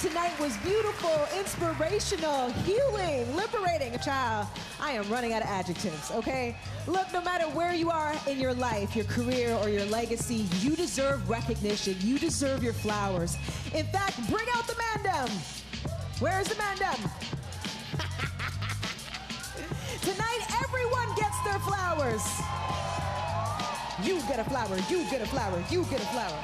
Tonight was beautiful, inspirational, healing, liberating. Child, I am running out of adjectives, okay? Look, no matter where you are in your life, your career, or your legacy, you deserve recognition. You deserve your flowers. In fact, bring out the mandem. Where is the mandem? Tonight, everyone gets their flowers. You get a flower, you get a flower, you get a flower.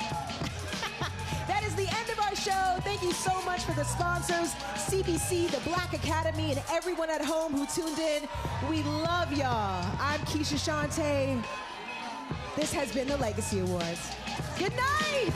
That is the end of our show. Thank you so much for the sponsors, CBC, the Black Academy, and everyone at home who tuned in. We love y'all. I'm Keisha Chanté. This has been the Legacy Awards. Good night.